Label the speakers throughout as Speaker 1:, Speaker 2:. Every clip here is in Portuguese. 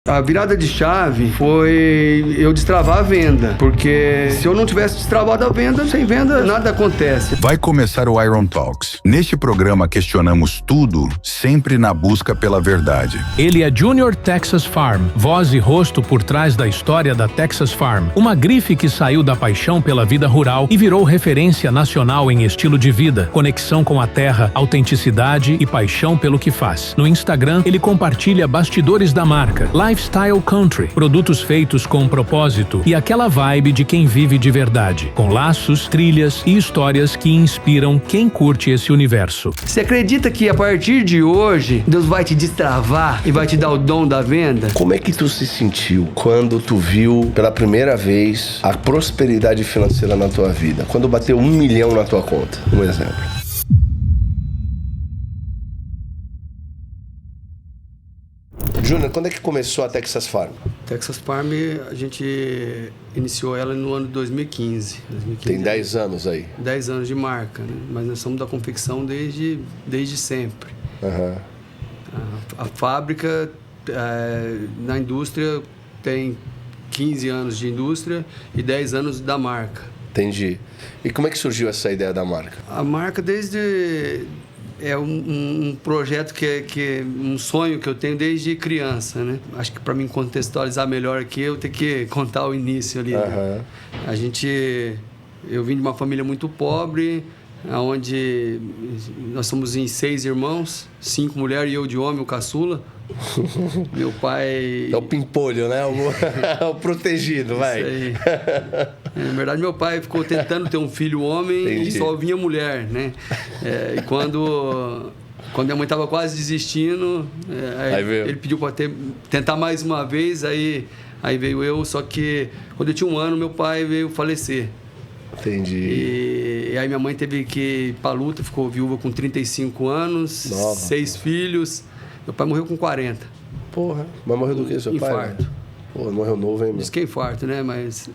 Speaker 1: A virada de chave foi eu destravar a venda, porque se eu não tivesse destravado a venda, sem venda nada acontece.
Speaker 2: Vai começar o Iron Talks. Neste programa questionamos tudo, sempre na busca pela verdade.
Speaker 3: Ele é Junior Texas Farm, voz e rosto por trás da história da Texas Farm, uma grife que saiu da paixão pela vida rural e virou referência nacional em estilo de vida, conexão com a terra, autenticidade e paixão pelo que faz. No Instagram, ele compartilha bastidores da marca, Lifestyle Country, produtos feitos com propósito e aquela vibe de quem vive de verdade, com laços, trilhas e histórias que inspiram quem curte esse universo.
Speaker 1: Você acredita que a partir de hoje, Deus vai te destravar e vai te dar o dom da venda?
Speaker 4: Como é que tu se sentiu quando tu viu pela primeira vez a prosperidade financeira na tua vida? Quando bateu 1 milhão na tua conta, um exemplo. Júnior, quando é que começou a Texas Farm?
Speaker 1: Texas Farm, a gente iniciou ela no ano de 2015.
Speaker 4: Tem 10 anos aí.
Speaker 1: 10 anos de marca, né? Mas nós somos da confecção desde sempre.
Speaker 4: Uhum.
Speaker 1: A fábrica, na indústria, tem 15 anos de indústria e 10 anos da marca.
Speaker 4: Entendi. E como é que surgiu essa ideia da marca?
Speaker 1: A marca é um projeto que um sonho que eu tenho desde criança, né? Acho que para mim contextualizar melhor aqui, eu tenho que contar o início ali. Né? Eu vim de uma família muito pobre, onde nós somos em 6 irmãos, 5 mulheres e eu de homem, o caçula. Meu pai...
Speaker 4: É o pimpolho, né? O protegido, vai.
Speaker 1: Isso aí. Na verdade, meu pai ficou tentando ter um filho homem. Entendi. E só vinha mulher, né? E quando minha mãe estava quase desistindo, ele pediu para tentar mais uma vez, aí veio eu. Só que quando eu tinha 1 ano, meu pai veio falecer.
Speaker 4: Entendi.
Speaker 1: E aí minha mãe teve que ir para a luta, ficou viúva com 35 anos, Nova. 6 filhos. Meu pai morreu com 40.
Speaker 4: Porra, mas morreu do que, seu pai?
Speaker 1: Infarto.
Speaker 4: Pô, morreu novo, hein, meu?
Speaker 1: Diz que é infarto, né? Mas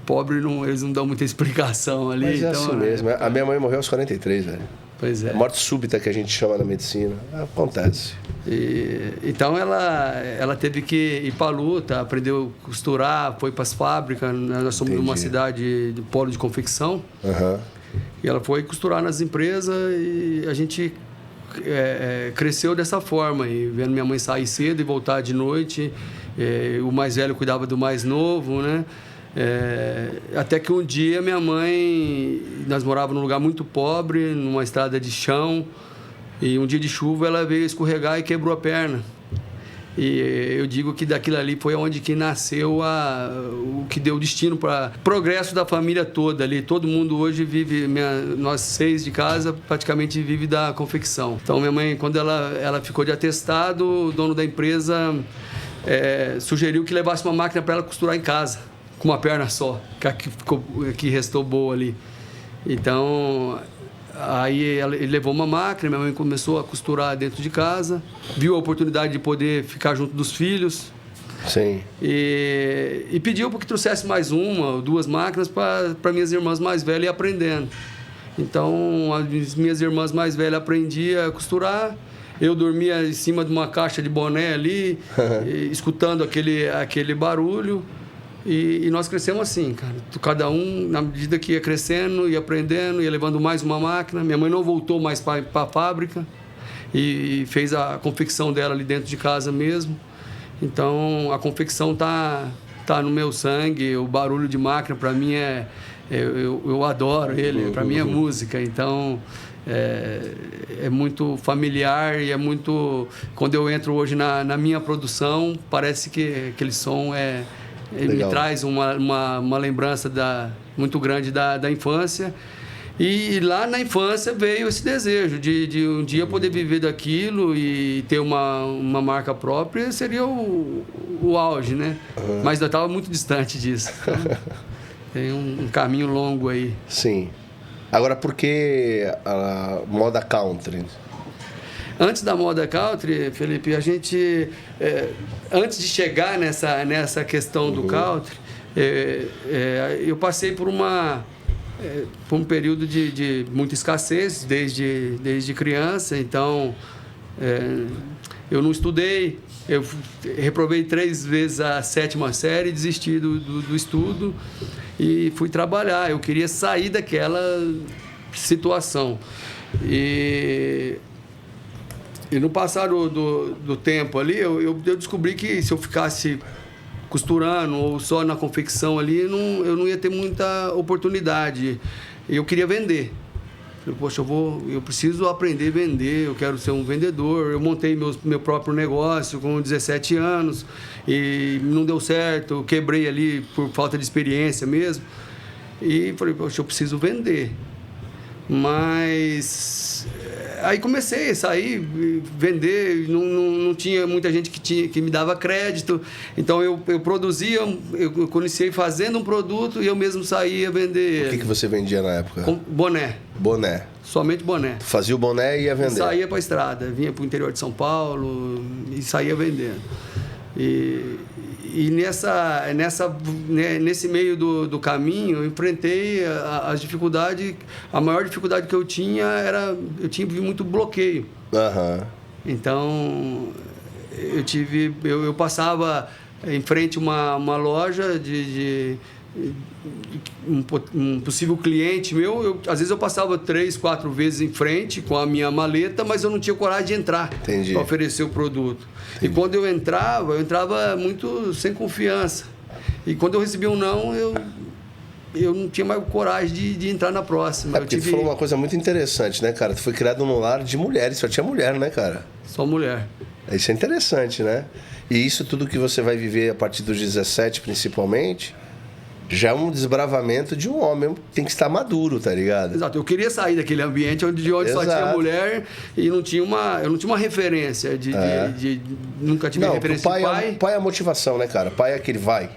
Speaker 1: pobre, eles não dão muita explicação ali.
Speaker 4: Mas é
Speaker 1: então,
Speaker 4: assim mesmo. A minha mãe morreu aos 43, velho.
Speaker 1: Pois é.
Speaker 4: A morte súbita que a gente chama na medicina. Acontece.
Speaker 1: Então ela teve que ir para a luta, aprendeu a costurar, foi para as fábricas. Nós somos de uma cidade de polo de confecção.
Speaker 4: Uhum.
Speaker 1: E ela foi costurar nas empresas e a gente cresceu dessa forma. E vendo minha mãe sair cedo e voltar de noite, o mais velho cuidava do mais novo, né? Até que um dia minha mãe, nós morávamos num lugar muito pobre, numa estrada de chão, e um dia de chuva ela veio escorregar e quebrou a perna. E eu digo que daquilo ali foi onde que nasceu o que deu destino para o progresso da família toda ali. Todo mundo hoje vive, nós 6 de casa praticamente vive da confecção. Então minha mãe, quando ela ficou de atestado, o dono da empresa sugeriu que levasse uma máquina para ela costurar em casa, com uma perna só, que restou boa ali. Então... Aí ele levou uma máquina, minha mãe começou a costurar dentro de casa, viu a oportunidade de poder ficar junto dos filhos.
Speaker 4: Sim.
Speaker 1: E pediu para que trouxesse mais 1 ou 2 máquinas para minhas irmãs mais velhas ir aprendendo. Então, as minhas irmãs mais velhas aprendiam a costurar, eu dormia em cima de uma caixa de boné ali, escutando aquele barulho. E nós crescemos assim, cara. Cada um, na medida que ia crescendo, ia aprendendo, ia levando mais uma máquina. Minha mãe não voltou mais para a fábrica e fez a confecção dela ali dentro de casa mesmo. Então, a confecção tá no meu sangue. O barulho de máquina, para mim, eu adoro ele. Para mim, é música. Então, é muito familiar e é muito... Quando eu entro hoje na minha produção, parece que aquele som ele me traz uma lembrança muito grande da infância. E lá na infância veio esse desejo de um dia poder viver daquilo e ter uma marca própria, seria o auge, né? Uhum. Mas eu estava muito distante disso. Então, tem um caminho longo aí.
Speaker 4: Sim. Agora, por que a moda country?
Speaker 1: Antes da moda country, Felipe, a gente... antes de chegar nessa questão do country, eu passei por um período de muita escassez desde criança. Então, Eu não estudei, eu reprovei 3 vezes a 7ª série, desisti do estudo e fui trabalhar. Eu queria sair daquela situação. E no passar do tempo ali, eu descobri que se eu ficasse costurando ou só na confecção ali, eu não ia ter muita oportunidade. Eu queria vender. Falei, poxa, eu preciso aprender a vender, eu quero ser um vendedor. Eu montei meu próprio negócio com 17 anos e não deu certo, eu quebrei ali por falta de experiência mesmo. E falei, poxa, eu preciso vender. Mas aí comecei a sair, vender, não tinha muita gente que me dava crédito, então eu produzia, eu comecei fazendo um produto e eu mesmo saía vender.
Speaker 4: O que você vendia na época?
Speaker 1: Boné.
Speaker 4: Boné.
Speaker 1: Somente boné.
Speaker 4: Fazia o boné e ia vender?
Speaker 1: Saía para a estrada, vinha para o interior de São Paulo e saía vendendo. E nesse meio do caminho, eu enfrentei as dificuldades. A maior dificuldade que eu tinha era... Eu tinha muito bloqueio.
Speaker 4: Uhum.
Speaker 1: Então, eu passava em frente a uma loja de um possível cliente meu, às vezes eu passava 3, 4 vezes em frente com a minha maleta, mas eu não tinha coragem de entrar para oferecer o produto. Entendi. E quando eu entrava muito sem confiança. E quando eu recebia um não, eu não tinha mais coragem de entrar na próxima.
Speaker 4: Porque tu falou uma coisa muito interessante, né, cara? Tu foi criado num lar de mulheres, só tinha mulher, né, cara?
Speaker 1: Só mulher.
Speaker 4: Isso é interessante, né? E isso tudo que você vai viver a partir dos 17, principalmente... já é um desbravamento de um homem, tem que estar maduro, tá ligado?
Speaker 1: Exato, eu queria sair daquele ambiente onde só tinha mulher e eu não tinha uma referência nunca tive referência de pai.
Speaker 4: Pai é a motivação, né, cara? Pai é aquele vai.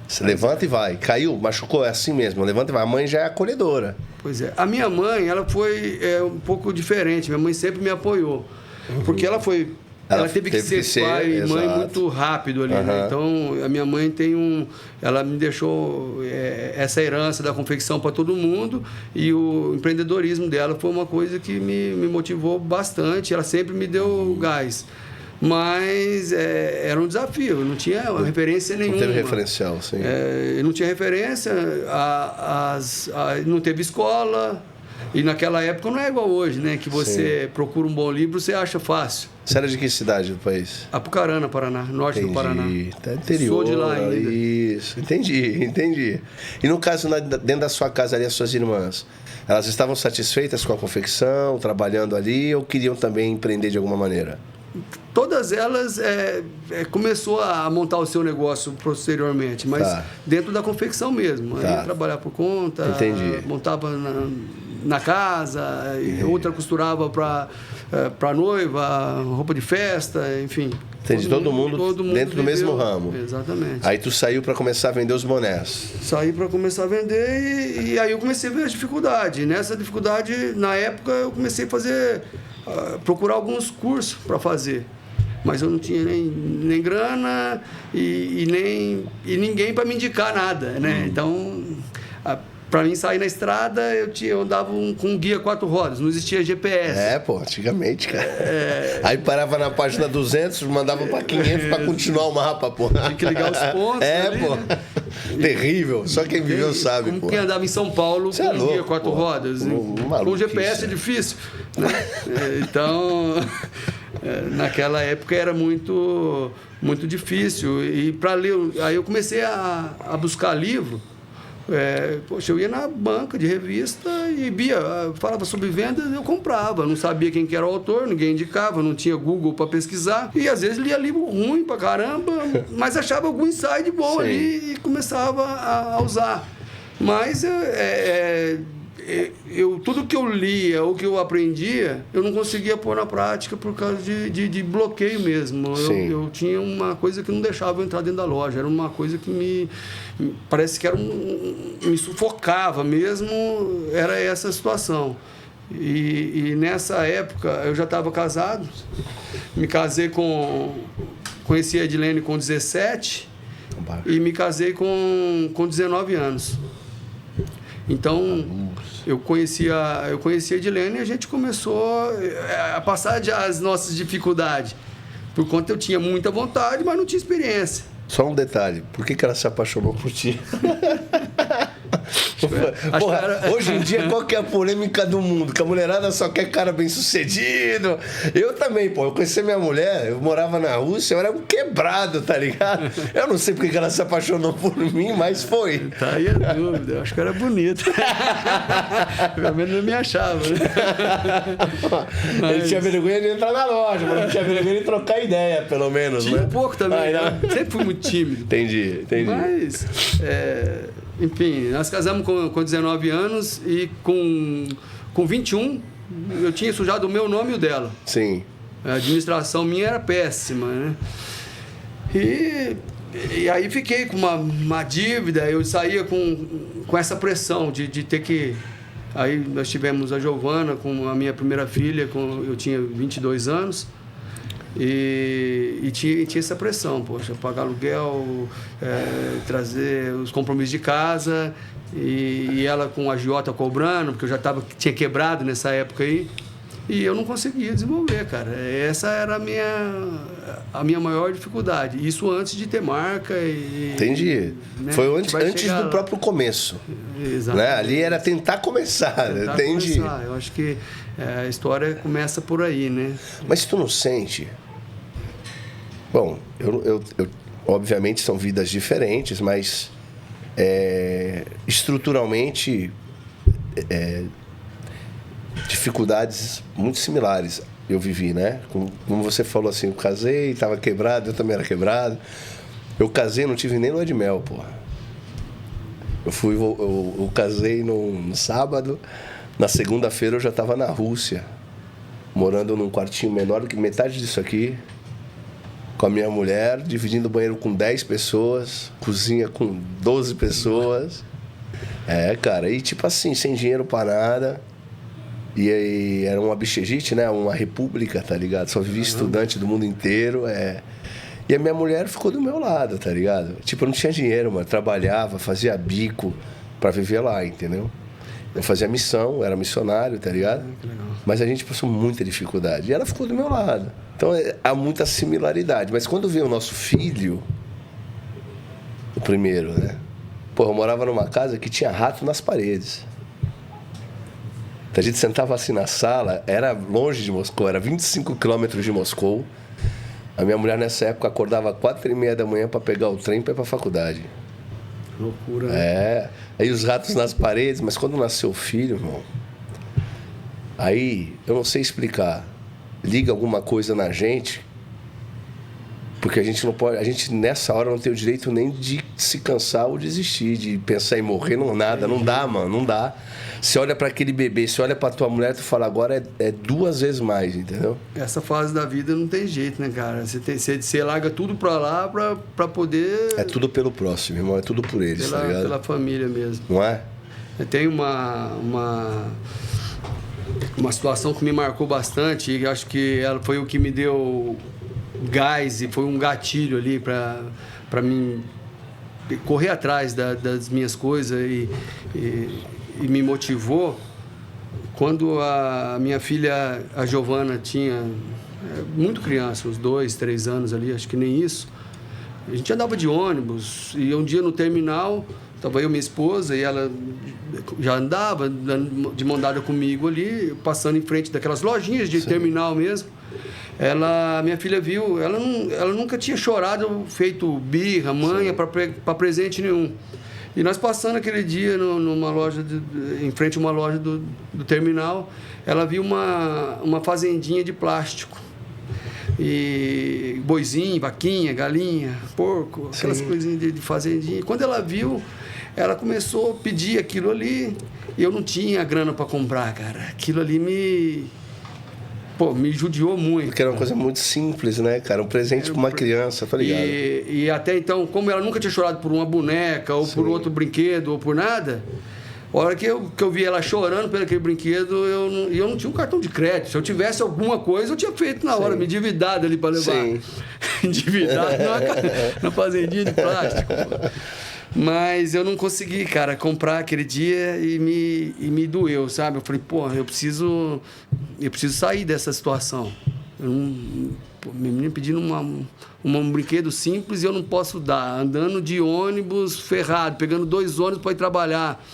Speaker 4: Você levanta e vai. Caiu, machucou, é assim mesmo. Levanta e vai. A mãe já é acolhedora.
Speaker 1: Pois é. A minha mãe, ela foi um pouco diferente. Minha mãe sempre me apoiou. Porque ela teve que ser pai e mãe muito rápido ali, né? Então, a minha mãe ela me deixou essa herança da confecção para todo mundo e o empreendedorismo dela foi uma coisa que me motivou bastante. Ela sempre me deu gás. Mas era um desafio, eu não tinha referência nenhuma.
Speaker 4: Não teve referencial, sim.
Speaker 1: Eu não tinha referência, não teve escola. E naquela época não é igual hoje, né? Que você procura um bom livro, você acha fácil.
Speaker 4: Você era de que cidade do país?
Speaker 1: Apucarana, Paraná, norte do Paraná.
Speaker 4: Tá interior.
Speaker 1: Sou de lá ainda.
Speaker 4: Isso, entendi. E no caso, dentro da sua casa ali, as suas irmãs, elas estavam satisfeitas com a confecção, trabalhando ali, ou queriam também empreender de alguma maneira?
Speaker 1: Todas elas começou a montar o seu negócio posteriormente, mas dentro da confecção mesmo. Aí trabalhar por conta, montava na casa, outra costurava para noiva, roupa de festa, enfim.
Speaker 4: Entendi, todo mundo dentro do mesmo ramo.
Speaker 1: Exatamente.
Speaker 4: Aí tu saiu para começar a vender os bonés.
Speaker 1: Saí para começar a vender e aí eu comecei a ver as dificuldades. Nessa dificuldade, na época, eu comecei a fazer... procurar alguns cursos para fazer. Mas eu não tinha nem grana e ninguém para me indicar nada, né? Então, para mim sair na estrada, eu andava com um guia 4 rodas, não existia GPS.
Speaker 4: Antigamente, cara. Aí parava na página 200, mandava para 500 para continuar o mapa, pô.
Speaker 1: Tinha que ligar os pontos ali,
Speaker 4: pô. Né? Terrível. Só quem viveu sabe, pô.
Speaker 1: Quem andava em São Paulo com um guia 4 rodas. Com GPS é difícil, né? Então, naquela época era muito, muito difícil. E para ler, aí eu comecei a buscar livro. Poxa, eu ia na banca de revista e falava sobre vendas, eu comprava. Não sabia quem que era o autor, ninguém indicava, não tinha Google para pesquisar. E às vezes lia livro ruim pra caramba, mas achava algum insight bom ali e começava a usar. Mas tudo que eu lia ou que eu aprendia, eu não conseguia pôr na prática por causa de bloqueio mesmo. Eu tinha uma coisa que não deixava eu entrar dentro da loja. Era uma coisa que parece que me sufocava mesmo. Era essa situação. E nessa época, eu já estava casado. Me casei conheci a Edilene com 17 e me casei com 19 anos. Então, eu conhecia a Edilene e a gente começou a passar as nossas dificuldades. Por conta eu tinha muita vontade, mas não tinha experiência.
Speaker 4: Só um detalhe, por que ela se apaixonou por ti? Porra, hoje em dia, qual que é a polêmica do mundo? Que a mulherada só quer cara bem sucedido. Eu também, pô. Eu conheci minha mulher, eu morava na Rússia, eu era um quebrado, tá ligado? Eu não sei porque que ela se apaixonou por mim, mas foi.
Speaker 1: Tá aí a dúvida. Eu acho que era bonito. Pelo menos não me achava, né?
Speaker 4: Ele tinha vergonha de entrar na loja, mas não tinha vergonha de trocar ideia, pelo menos,
Speaker 1: tinha
Speaker 4: né?
Speaker 1: Um pouco também. Né? Sempre fui muito tímido.
Speaker 4: Entendi.
Speaker 1: Mas... enfim, nós casamos com 19 anos e com 21 eu tinha sujado o meu nome e o dela.
Speaker 4: Sim.
Speaker 1: A administração minha era péssima, né? E aí fiquei com uma dívida, eu saía com essa pressão de ter que... Aí nós tivemos a Giovana com a minha primeira filha, eu tinha 22 anos. E tinha essa pressão, poxa, pagar aluguel, trazer os compromissos de casa, e ela com a agiota cobrando, porque eu já tinha quebrado nessa época aí, e eu não conseguia desenvolver, cara. Essa era a minha maior dificuldade. Isso antes de ter marca e...
Speaker 4: Entendi. Né, foi antes do próprio começo.
Speaker 1: Exatamente.
Speaker 4: Né? Ali era tentar começar, entendi.
Speaker 1: Eu acho que a história começa por aí, né?
Speaker 4: Mas tu não sente... Bom, eu obviamente são vidas diferentes, mas estruturalmente dificuldades muito similares eu vivi, né? Como você falou assim, eu casei, estava quebrado, eu também era quebrado. Eu casei, não tive nem lua de mel, porra. Eu casei no sábado, na segunda-feira eu já estava na Rússia, morando num quartinho menor do que metade disso aqui, com a minha mulher, dividindo o banheiro com 10 pessoas, cozinha com 12 pessoas. Cara, e tipo assim, sem dinheiro pra nada. E aí era uma bichegite, né? Uma república, tá ligado? Só vivia estudante do mundo inteiro. E a minha mulher ficou do meu lado, tá ligado? Tipo, eu não tinha dinheiro, mano. Trabalhava, fazia bico pra viver lá, entendeu? Eu fazia missão, era missionário, tá ligado?
Speaker 1: Que legal.
Speaker 4: Mas a gente passou muita dificuldade. E ela ficou do meu lado. Então, há muita similaridade. Mas quando veio o nosso filho, o primeiro, né? Pô, eu morava numa casa que tinha rato nas paredes. A gente sentava assim na sala, era longe de Moscou, era 25 quilômetros de Moscou. A minha mulher, nessa época, acordava às 4h30 da manhã para pegar o trem para ir para a faculdade.
Speaker 1: Loucura, né?
Speaker 4: Aí os ratos nas paredes, mas quando nasceu o filho, irmão, aí eu não sei explicar. Liga alguma coisa na gente, porque a gente não pode, a gente nessa hora não tem o direito nem de se cansar ou desistir, de pensar em morrer, não nada, não dá, mano, não dá. Você olha para aquele bebê, você olha para tua mulher, tu fala, agora é 2 vezes mais, entendeu?
Speaker 1: Essa fase da vida não tem jeito, né, cara? Você larga tudo pra lá pra poder...
Speaker 4: É tudo pelo próximo, irmão, é tudo por eles, tá ligado?
Speaker 1: Pela família mesmo.
Speaker 4: Não é?
Speaker 1: Tem uma situação que me marcou bastante, e acho que ela foi o que me deu gás e foi um gatilho ali para mim correr atrás das minhas coisas e me motivou quando a minha filha, a Giovana, tinha muito criança, uns 2, 3 anos ali, acho que nem isso. A gente andava de ônibus e um dia no terminal, estava eu e minha esposa, e ela já andava de mão dada comigo ali, passando em frente daquelas lojinhas de terminal mesmo. Minha filha viu, ela nunca tinha chorado, feito birra, manha para presente nenhum. E nós passando aquele dia numa loja, em frente a uma loja do terminal, ela viu uma fazendinha de plástico. E boizinho, vaquinha, galinha, porco, aquelas coisinhas de fazendinha. E quando ela viu, ela começou a pedir aquilo ali, e eu não tinha grana para comprar, cara. Aquilo ali me judiou muito.
Speaker 4: Porque era uma coisa muito simples, né, cara? Um presente para uma criança, tá ligado?
Speaker 1: E até então, como ela nunca tinha chorado por uma boneca, ou por outro brinquedo, ou por nada, a hora que eu vi ela chorando por aquele brinquedo, eu não tinha um cartão de crédito. Se eu tivesse alguma coisa, eu tinha feito na hora, me endividado ali para levar. Endividado na fazendinha de plástico. Mas eu não consegui, cara, comprar aquele dia e me doeu, sabe? Eu falei, pô, eu preciso sair dessa situação. Minha menina pedindo um brinquedo simples e eu não posso dar. Andando de ônibus ferrado, pegando 2 ônibus para ir trabalhar.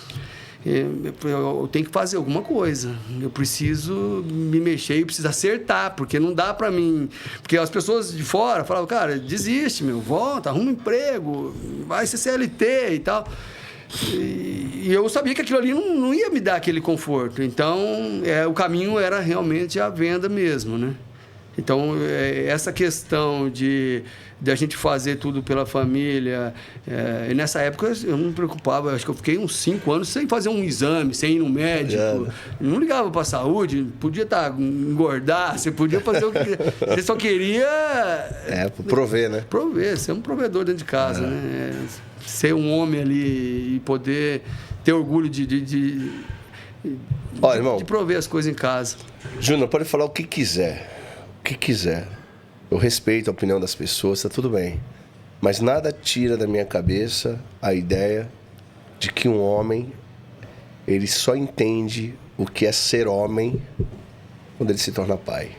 Speaker 1: Eu tenho que fazer alguma coisa. Eu preciso me mexer e preciso acertar, porque não dá para mim. Porque as pessoas de fora falavam, cara, desiste, volta, arruma um emprego, vai ser CLT e tal. E eu sabia que aquilo ali não ia me dar aquele conforto. Então, o caminho era realmente a venda mesmo, né? Então, essa questão de a gente fazer tudo pela família... E nessa época, eu não me preocupava. Acho que eu fiquei uns 5 anos sem fazer um exame, sem ir no médico. Não ligava para a saúde. Podia engordar, você podia fazer o que... Você só queria...
Speaker 4: prover, né?
Speaker 1: Prover, ser um provedor dentro de casa, né? Ser um homem ali e poder ter orgulho de prover as coisas em casa.
Speaker 4: Júnior, pode falar o que quiser. O que quiser. Eu respeito a opinião das pessoas, tá tudo bem. Mas nada tira da minha cabeça a ideia de que um homem, ele só entende o que é ser homem quando ele se torna pai.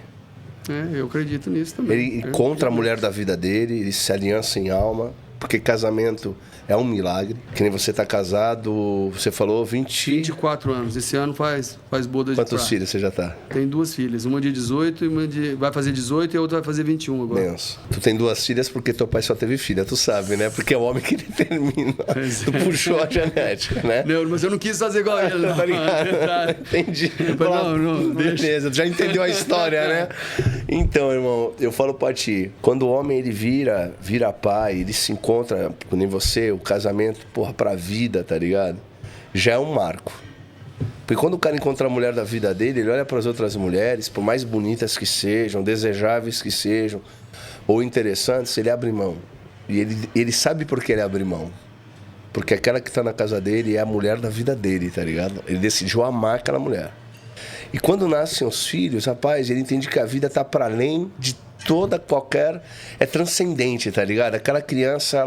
Speaker 1: Eu acredito nisso também.
Speaker 4: Ele encontra a mulher da vida dele, ele se aliança em alma, porque casamento é um milagre. Que nem você tá casado, você falou
Speaker 1: 24 anos. Esse ano faz boda de prata.
Speaker 4: Quantos filhos você já tá?
Speaker 1: Tem 2 filhas. Uma de 18 e vai fazer 18 e a outra vai fazer 21 agora.
Speaker 4: Menso. Tu tem 2 filhas porque teu pai só teve filha, tu sabe, né? Porque é o homem que determina. Tu puxou a Janete, né?
Speaker 1: Não, mas eu não quis fazer igual ele, não.
Speaker 4: Tá ligado? Entendi.
Speaker 1: Não,
Speaker 4: beleza, tu já entendeu a história, né? Então, irmão, eu falo pra ti, quando o homem ele vira pai, ele se encontra, nem você, o casamento, porra, pra vida, tá ligado? Já é um marco. Porque quando o cara encontra a mulher da vida dele, ele olha para as outras mulheres, por mais bonitas que sejam, desejáveis que sejam, ou interessantes, ele abre mão. E ele sabe por que ele abre mão. Porque aquela que tá na casa dele é a mulher da vida dele, tá ligado? Ele decidiu amar aquela mulher. E quando nascem os filhos, rapaz, ele entende que a vida tá para além de qualquer... É transcendente, tá ligado? Aquela criança,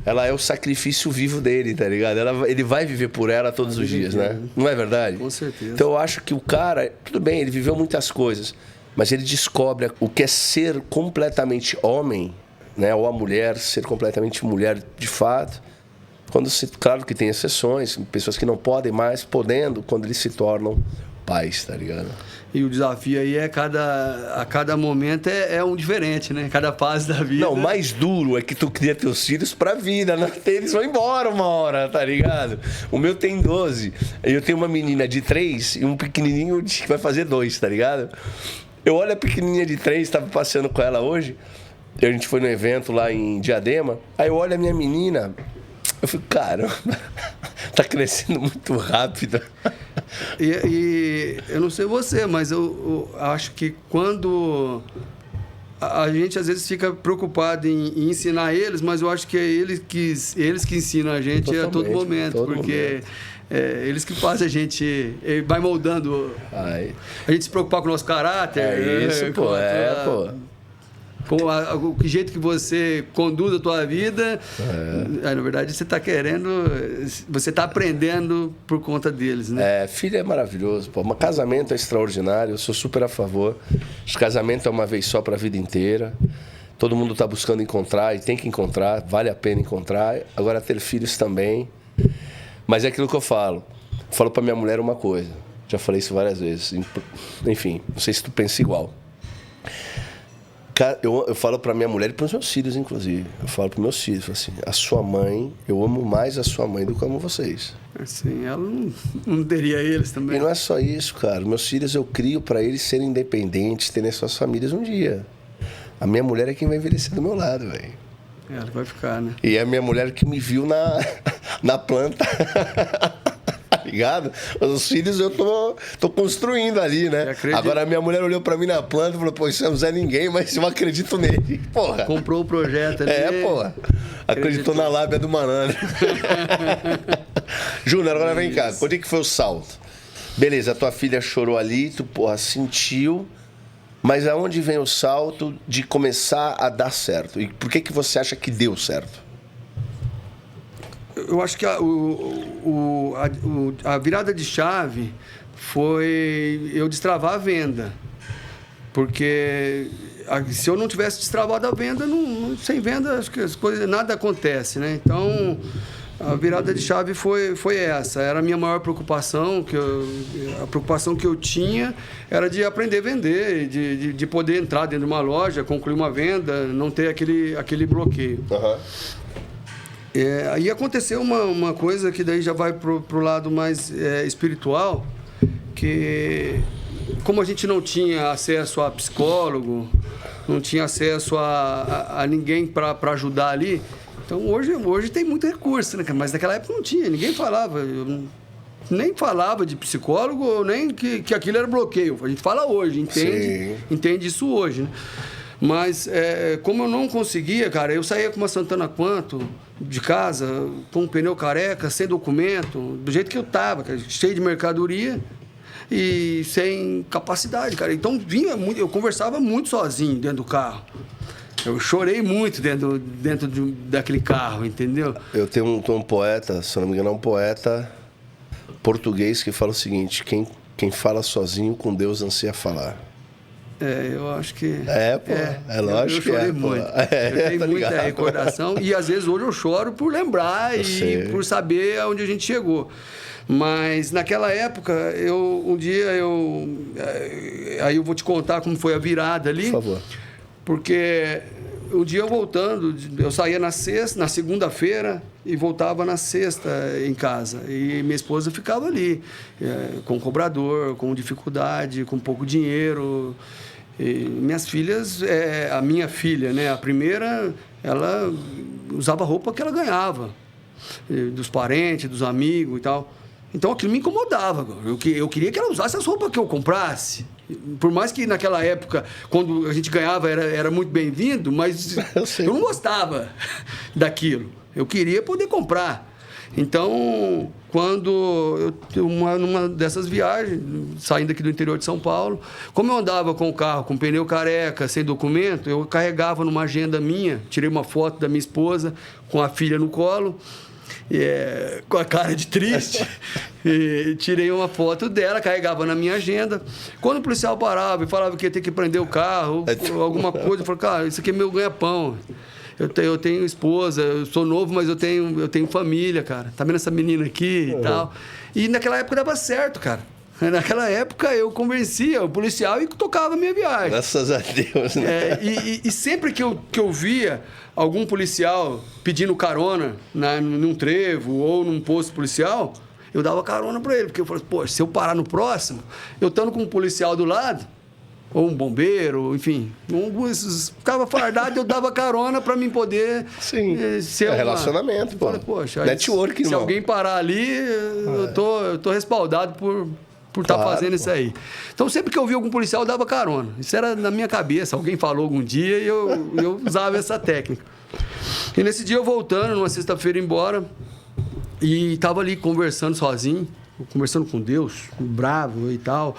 Speaker 4: ela é o sacrifício vivo dele, tá ligado? Ele vai viver por ela todos os dias, né? Não é verdade?
Speaker 1: Com certeza.
Speaker 4: Então eu acho que o cara, tudo bem, ele viveu muitas coisas, mas ele descobre o que é ser completamente homem, né? Ou a mulher ser completamente mulher de fato. Claro que tem exceções, pessoas que não podem mais, podendo, quando eles se tornam pais, tá ligado?
Speaker 1: E o desafio aí a cada momento é um diferente, né? Cada fase da vida.
Speaker 4: Não, o mais duro é que tu cria teus filhos pra vida, né? Eles vão embora uma hora, tá ligado? O meu tem 12, eu tenho uma menina de 3 e um pequenininho que vai fazer 2, tá ligado? Eu olho a pequenininha de 3, estava passeando com ela hoje, a gente foi no evento lá em Diadema, aí eu olho a minha menina, eu fico, caramba, tá crescendo muito rápido.
Speaker 1: E eu não sei você, mas eu acho que quando a gente às vezes fica preocupado em ensinar eles, mas eu acho que é eles que ensinam a gente a todo momento, porque eles que fazem a gente, vai moldando. A gente se preocupar com o nosso caráter.
Speaker 4: É isso, pô.
Speaker 1: Com o jeito que você conduz a tua vida, na verdade você está você está aprendendo por conta deles, né?
Speaker 4: Filho é maravilhoso, pô. Casamento é extraordinário, eu sou super a favor. Casamento é uma vez só para a vida inteira. Todo mundo está buscando encontrar e tem que encontrar, vale a pena encontrar. Agora ter filhos também. Mas é aquilo que eu falo. Falo para minha mulher uma coisa, já falei isso várias vezes. Enfim, não sei se tu pensa igual. Eu falo pra minha mulher e pros meus filhos, inclusive. Eu falo pros meus filhos, assim, a sua mãe, eu amo mais a sua mãe do que eu amo vocês.
Speaker 1: Assim, ela não teria eles também.
Speaker 4: E não é só isso, cara. Meus filhos eu crio pra eles serem independentes, terem suas famílias um dia. A minha mulher é quem vai envelhecer do meu lado, velho.
Speaker 1: Ela vai ficar, né?
Speaker 4: E é a minha mulher que me viu na planta. Ligado? Os filhos eu tô construindo ali, né? Agora a minha mulher olhou pra mim na planta e falou, pô, isso não é ninguém, mas eu acredito nele. Porra.
Speaker 1: Comprou o projeto ali.
Speaker 4: Porra. Acreditou na lábia do malandro. Júnior, agora vem cá. Quando é que foi o salto? Beleza, a tua filha chorou ali, tu, porra, sentiu. Mas aonde vem o salto de começar a dar certo? E por que você acha que deu certo?
Speaker 1: Eu acho que a virada de chave foi eu destravar a venda. Porque se eu não tivesse destravado a venda, sem venda, acho que nada acontece, né? Então, a virada de chave foi essa. Era a minha maior preocupação, a preocupação que eu tinha era de aprender a vender, de poder entrar dentro de uma loja, concluir uma venda, não ter aquele bloqueio.
Speaker 4: Uhum.
Speaker 1: Aí aconteceu uma coisa que daí já vai pro lado mais espiritual, que como a gente não tinha acesso a psicólogo, não tinha acesso a ninguém para ajudar ali, então hoje tem muito recurso, né? Mas naquela época não tinha, ninguém falava, nem falava de psicólogo, nem que aquilo era bloqueio. A gente fala hoje, entende isso hoje, né? Mas como eu não conseguia, cara, eu saía com uma Santana Quanto de casa, com um pneu careca, sem documento, do jeito que eu tava, cara, cheio de mercadoria e sem capacidade, cara. Então eu conversava muito sozinho dentro do carro. Eu chorei muito dentro daquele carro, entendeu?
Speaker 4: Eu tenho um poeta, se eu não me engano, é um poeta português que fala o seguinte: quem fala sozinho com Deus ansia falar.
Speaker 1: Eu acho que...
Speaker 4: É lógico que
Speaker 1: eu chorei muito. Eu tenho muita recordação e às vezes hoje eu choro por lembrar por saber aonde a gente chegou. Mas naquela época, um dia aí eu vou te contar como foi a virada ali.
Speaker 4: Por favor.
Speaker 1: Porque um dia eu voltando, eu saía na segunda-feira e voltava na sexta em casa. E minha esposa ficava ali, com cobrador, com dificuldade, com pouco dinheiro. E minhas filhas, a minha filha, né, a primeira, ela usava roupa que ela ganhava, dos parentes, dos amigos e tal. Então aquilo me incomodava. Eu queria que ela usasse as roupas que eu comprasse. Por mais que naquela época, quando a gente ganhava, era muito bem-vindo, mas eu não gostava daquilo. Eu queria poder comprar. Então, quando numa dessas viagens, saindo aqui do interior de São Paulo, como eu andava com o carro com pneu careca, sem documento, eu carregava numa agenda minha, tirei uma foto da minha esposa com a filha no colo, com a cara de triste, e tirei uma foto dela, carregava na minha agenda. Quando o policial parava e falava que ia ter que prender o carro, ou alguma coisa, eu falei, cara, isso aqui é meu ganha-pão. Eu tenho esposa, eu sou novo, mas eu tenho família, cara. Tá vendo essa menina aqui e tal? E naquela época dava certo, cara. Naquela época eu convencia o policial e tocava a minha viagem.
Speaker 4: Graças a Deus, né?
Speaker 1: E sempre que eu via algum policial pedindo carona num trevo ou num posto policial, eu dava carona para ele. Porque eu falei, pô, se eu parar no próximo, eu estando com um policial do lado, ou um bombeiro, enfim, ficava fardado e eu dava carona para mim poder ser
Speaker 4: relacionamento, pô.
Speaker 1: Falei, poxa,
Speaker 4: network,
Speaker 1: se alguém parar ali, eu tô respaldado por estar fazendo isso aí. Então, sempre que eu via algum policial, eu dava carona. Isso era na minha cabeça. Alguém falou algum dia e eu usava essa técnica. E nesse dia, eu voltando, numa sexta-feira, embora, e estava ali conversando sozinho, conversando com Deus, bravo e tal,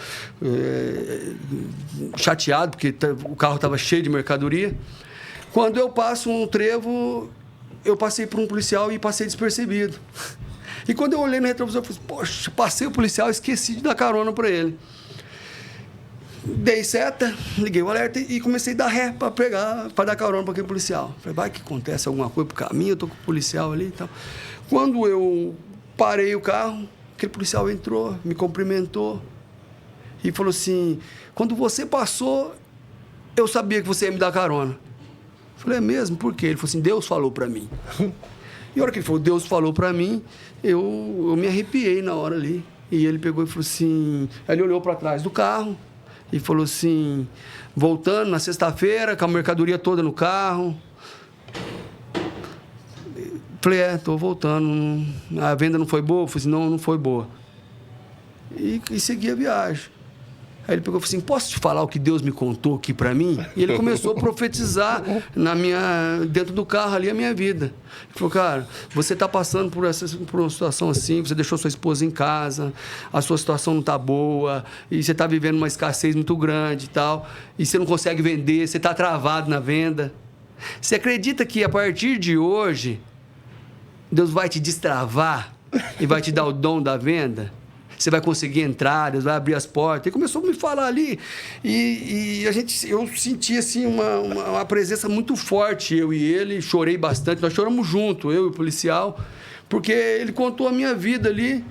Speaker 1: chateado, porque o carro estava cheio de mercadoria. Quando eu passo um trevo, eu passei por um policial e passei despercebido. E quando eu olhei no retrovisor, eu falei, poxa, passei o policial e esqueci de dar carona para ele. Dei seta, liguei o alerta e comecei a dar ré para dar carona para aquele policial. Falei, vai que acontece alguma coisa pro caminho, eu tô com o policial ali e tal. Quando eu parei o carro, aquele policial entrou, me cumprimentou e falou assim, quando você passou, eu sabia que você ia me dar carona. Falei, é mesmo? Por quê? Ele falou assim, Deus falou para mim. E a hora que ele falou, Deus falou para mim, eu me arrepiei na hora ali. E ele pegou e falou assim, aí ele olhou para trás do carro e falou assim, voltando na sexta-feira, com a mercadoria toda no carro. Falei, tô voltando. A venda não foi boa? Eu falei assim, não foi boa. E segui a viagem. Aí ele pegou e falou assim, posso te falar o que Deus me contou aqui para mim? E ele começou a profetizar dentro do carro ali a minha vida. Ele falou, cara, você está passando por uma situação assim, você deixou sua esposa em casa, a sua situação não está boa, e você está vivendo uma escassez muito grande e tal, e você não consegue vender, você está travado na venda. Você acredita que a partir de hoje, Deus vai te destravar e vai te dar o dom da venda. Você vai conseguir entrar, Deus vai abrir as portas. E começou a me falar ali. E eu senti assim, uma presença muito forte, eu e ele. Chorei bastante, nós choramos junto, eu e o policial, porque ele contou a minha vida ali.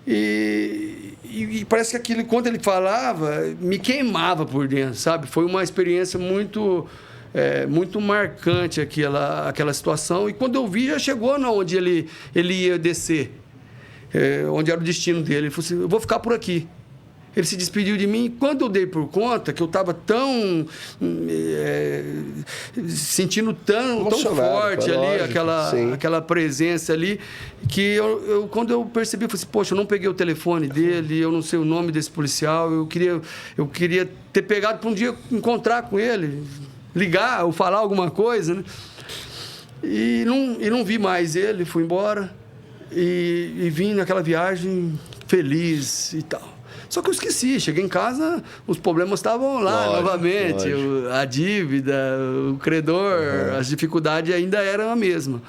Speaker 1: E parece que aquilo, quando ele falava, me queimava por dentro, sabe? Foi uma experiência muito marcante aquela situação. E quando eu vi, já chegou onde ele ia descer, onde era o destino dele. Ele falou assim, eu vou ficar por aqui. Ele se despediu de mim. Quando eu dei por conta, que eu estava tão... sentindo tão forte ali, aquela presença ali, que quando eu percebi, eu falei assim, poxa, eu não peguei o telefone dele, eu não sei o nome desse policial, eu queria ter pegado para um dia encontrar com ele, ligar ou falar alguma coisa, né? E não vi mais ele, fui embora e vim naquela viagem feliz e tal. Só que eu esqueci, cheguei em casa, os problemas estavam lá novamente, a dívida, o credor, as dificuldades ainda eram a mesma.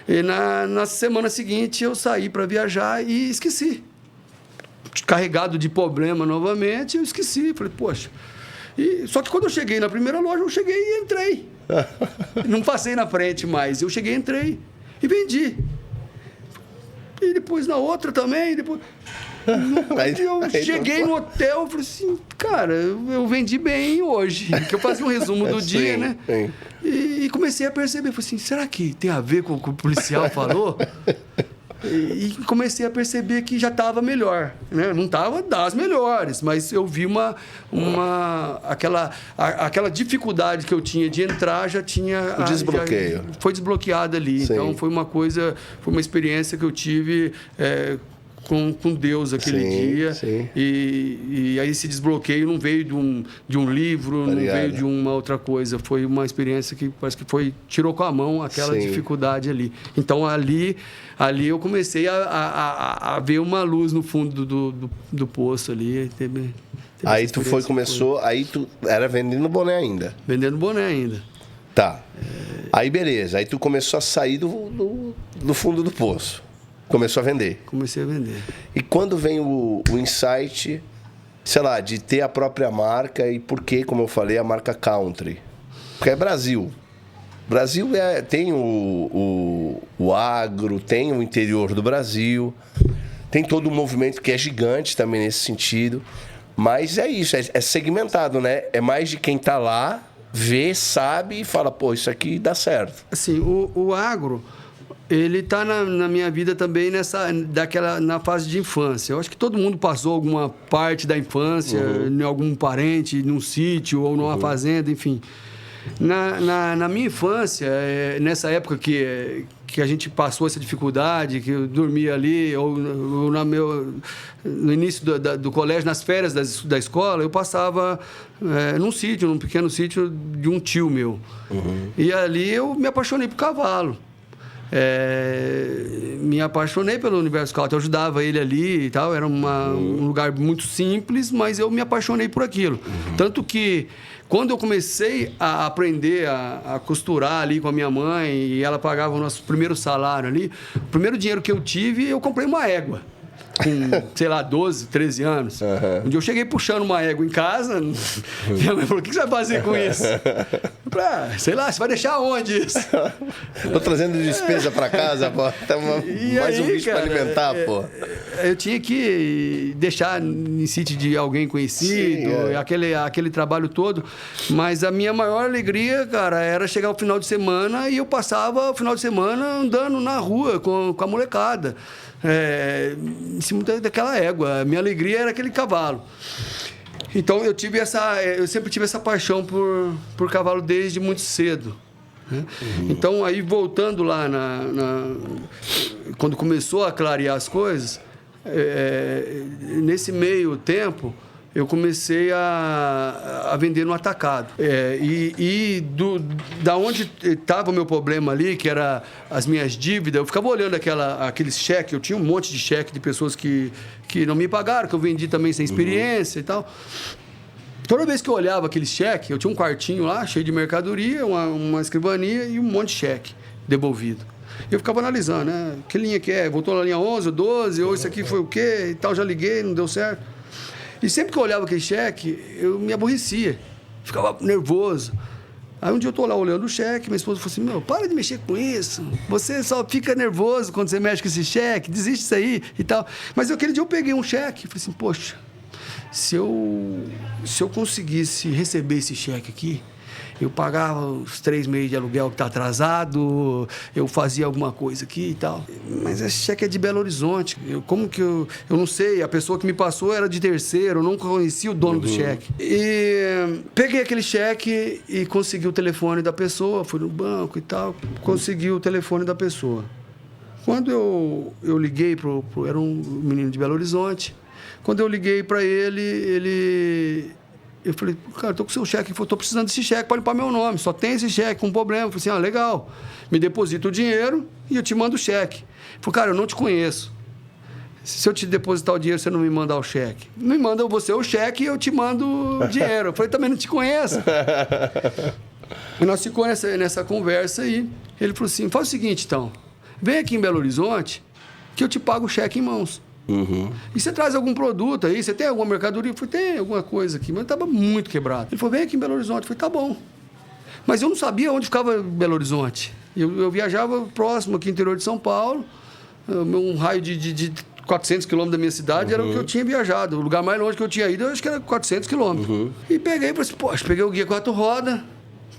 Speaker 1: E na semana seguinte eu saí para viajar e esqueci. Carregado de problema novamente, eu esqueci. Falei, poxa. Só que quando eu cheguei na primeira loja, eu cheguei e entrei. Não passei na frente mais, eu cheguei e entrei e vendi. E depois na outra também, depois... Eu cheguei no hotel, falei assim, cara, eu vendi bem hoje, que eu fazia um resumo do dia, né? Sim. E comecei a perceber, falei assim, será que tem a ver com o que o policial falou? E comecei a perceber que já estava melhor, né? Não estava das melhores, mas eu vi aquela dificuldade que eu tinha de entrar, já tinha...
Speaker 4: O desbloqueio.
Speaker 1: Foi desbloqueada ali. Sim. Então, foi uma experiência que eu tive... Com Deus aquele dia. Sim. E aí esse desbloqueio não veio de um livro, não veio de uma outra coisa. Foi uma experiência que parece que tirou com a mão aquela dificuldade ali. Então ali eu comecei a ver uma luz no fundo do poço ali.
Speaker 4: Aí tu começou, aí tu era vendendo boné ainda?
Speaker 1: Vendendo boné ainda.
Speaker 4: Tá. Aí beleza, aí tu começou a sair do fundo do poço. Começou a vender. Comecei a vender. E quando vem o insight, sei lá, de ter a própria marca e por que, como eu falei, a marca Country? Porque é Brasil. Brasil tem o agro, tem o interior do Brasil, tem todo um movimento que é gigante também nesse sentido. Mas é isso, é segmentado, né? É mais de quem está lá, vê, sabe e fala, pô, isso aqui dá certo.
Speaker 1: Assim, o agro... Ele está na minha vida também na fase de infância. Eu acho que todo mundo passou alguma parte da infância, em algum parente, num sítio ou numa fazenda, enfim. Na minha infância, nessa época que a gente passou essa dificuldade, que eu dormia ali, ou no início do colégio, nas férias da escola, eu passava num pequeno sítio de um tio meu. E ali eu me apaixonei por cavalo. Me apaixonei pelo Universo Scout, eu ajudava ele ali e tal, era um lugar muito simples, mas eu me apaixonei por aquilo. Tanto que quando eu comecei a aprender a costurar ali com a minha mãe e ela pagava o nosso primeiro salário ali, o primeiro dinheiro que eu tive, eu comprei uma égua. Com, sei lá, 12, 13 anos. Um dia eu cheguei puxando uma égua em casa. Minha mãe falou, o que você vai fazer com isso? Eu falei, sei lá, você vai deixar onde isso?
Speaker 4: Tô trazendo despesa pra casa, pô. Mais um bicho pra alimentar, pô.
Speaker 1: Eu tinha que deixar em sítio de alguém conhecido, aquele trabalho todo. Mas a minha maior alegria, cara, era chegar ao final de semana e eu passava o final de semana andando na rua com a molecada. Em cima daquela égua. A minha alegria era aquele cavalo. Então eu sempre tive essa paixão por cavalo desde muito cedo, né? Então aí voltando lá quando começou a clarear as coisas, nesse meio tempo eu comecei a vender no atacado. Da onde estava o meu problema ali, que era as minhas dívidas, eu ficava olhando aqueles cheques, eu tinha um monte de cheque de pessoas que não me pagaram, que eu vendi também sem experiência e tal. Toda vez que eu olhava aquele cheque, eu tinha um quartinho lá, cheio de mercadoria, uma escrivania e um monte de cheque devolvido. Eu ficava analisando, né? Que linha que é? Voltou na linha 11, 12, ou isso aqui foi o quê? E tal, já liguei, não deu certo. E sempre que eu olhava aquele cheque, eu me aborrecia. Ficava nervoso. Aí um dia eu tô lá olhando o cheque, minha esposa falou assim, meu, para de mexer com isso. Você só fica nervoso quando você mexe com esse cheque, desiste disso aí e tal. Mas aquele dia eu peguei um cheque e falei assim, poxa, se eu conseguisse receber esse cheque aqui, eu pagava os 3 meses de aluguel que está atrasado, eu fazia alguma coisa aqui e tal. Mas esse cheque é de Belo Horizonte. Eu não sei, a pessoa que me passou era de terceiro, eu não conhecia o dono do cheque. E peguei aquele cheque e consegui o telefone da pessoa, fui no banco e tal, consegui o telefone da pessoa. Quando eu liguei era um menino de Belo Horizonte, quando eu liguei para ele... Eu falei, cara, tô com o seu cheque. Ele falou, tô precisando desse cheque para limpar meu nome. Só tem esse cheque, com problema. Eu falei assim, legal. Me deposita o dinheiro e eu te mando o cheque. Ele falou, cara, eu não te conheço. Se eu te depositar o dinheiro, você não me mandar o cheque. Me manda você o cheque e eu te mando o dinheiro. Eu falei, também não te conheço. E nós ficamos nessa conversa aí. Ele falou assim, faz o seguinte, então. Vem aqui em Belo Horizonte que eu te pago o cheque em mãos. E você traz algum produto aí? Você tem alguma mercadoria? Eu falei, tem alguma coisa aqui, mas estava muito quebrado. Ele falou, vem aqui em Belo Horizonte. Eu falei, tá bom. Mas eu não sabia onde ficava Belo Horizonte. Eu viajava próximo aqui no interior de São Paulo, um raio de 400 quilômetros da minha cidade era o que eu tinha viajado. O lugar mais longe que eu tinha ido, eu acho que era 400 quilômetros. E peguei e falei assim, poxa, peguei o guia 4 rodas,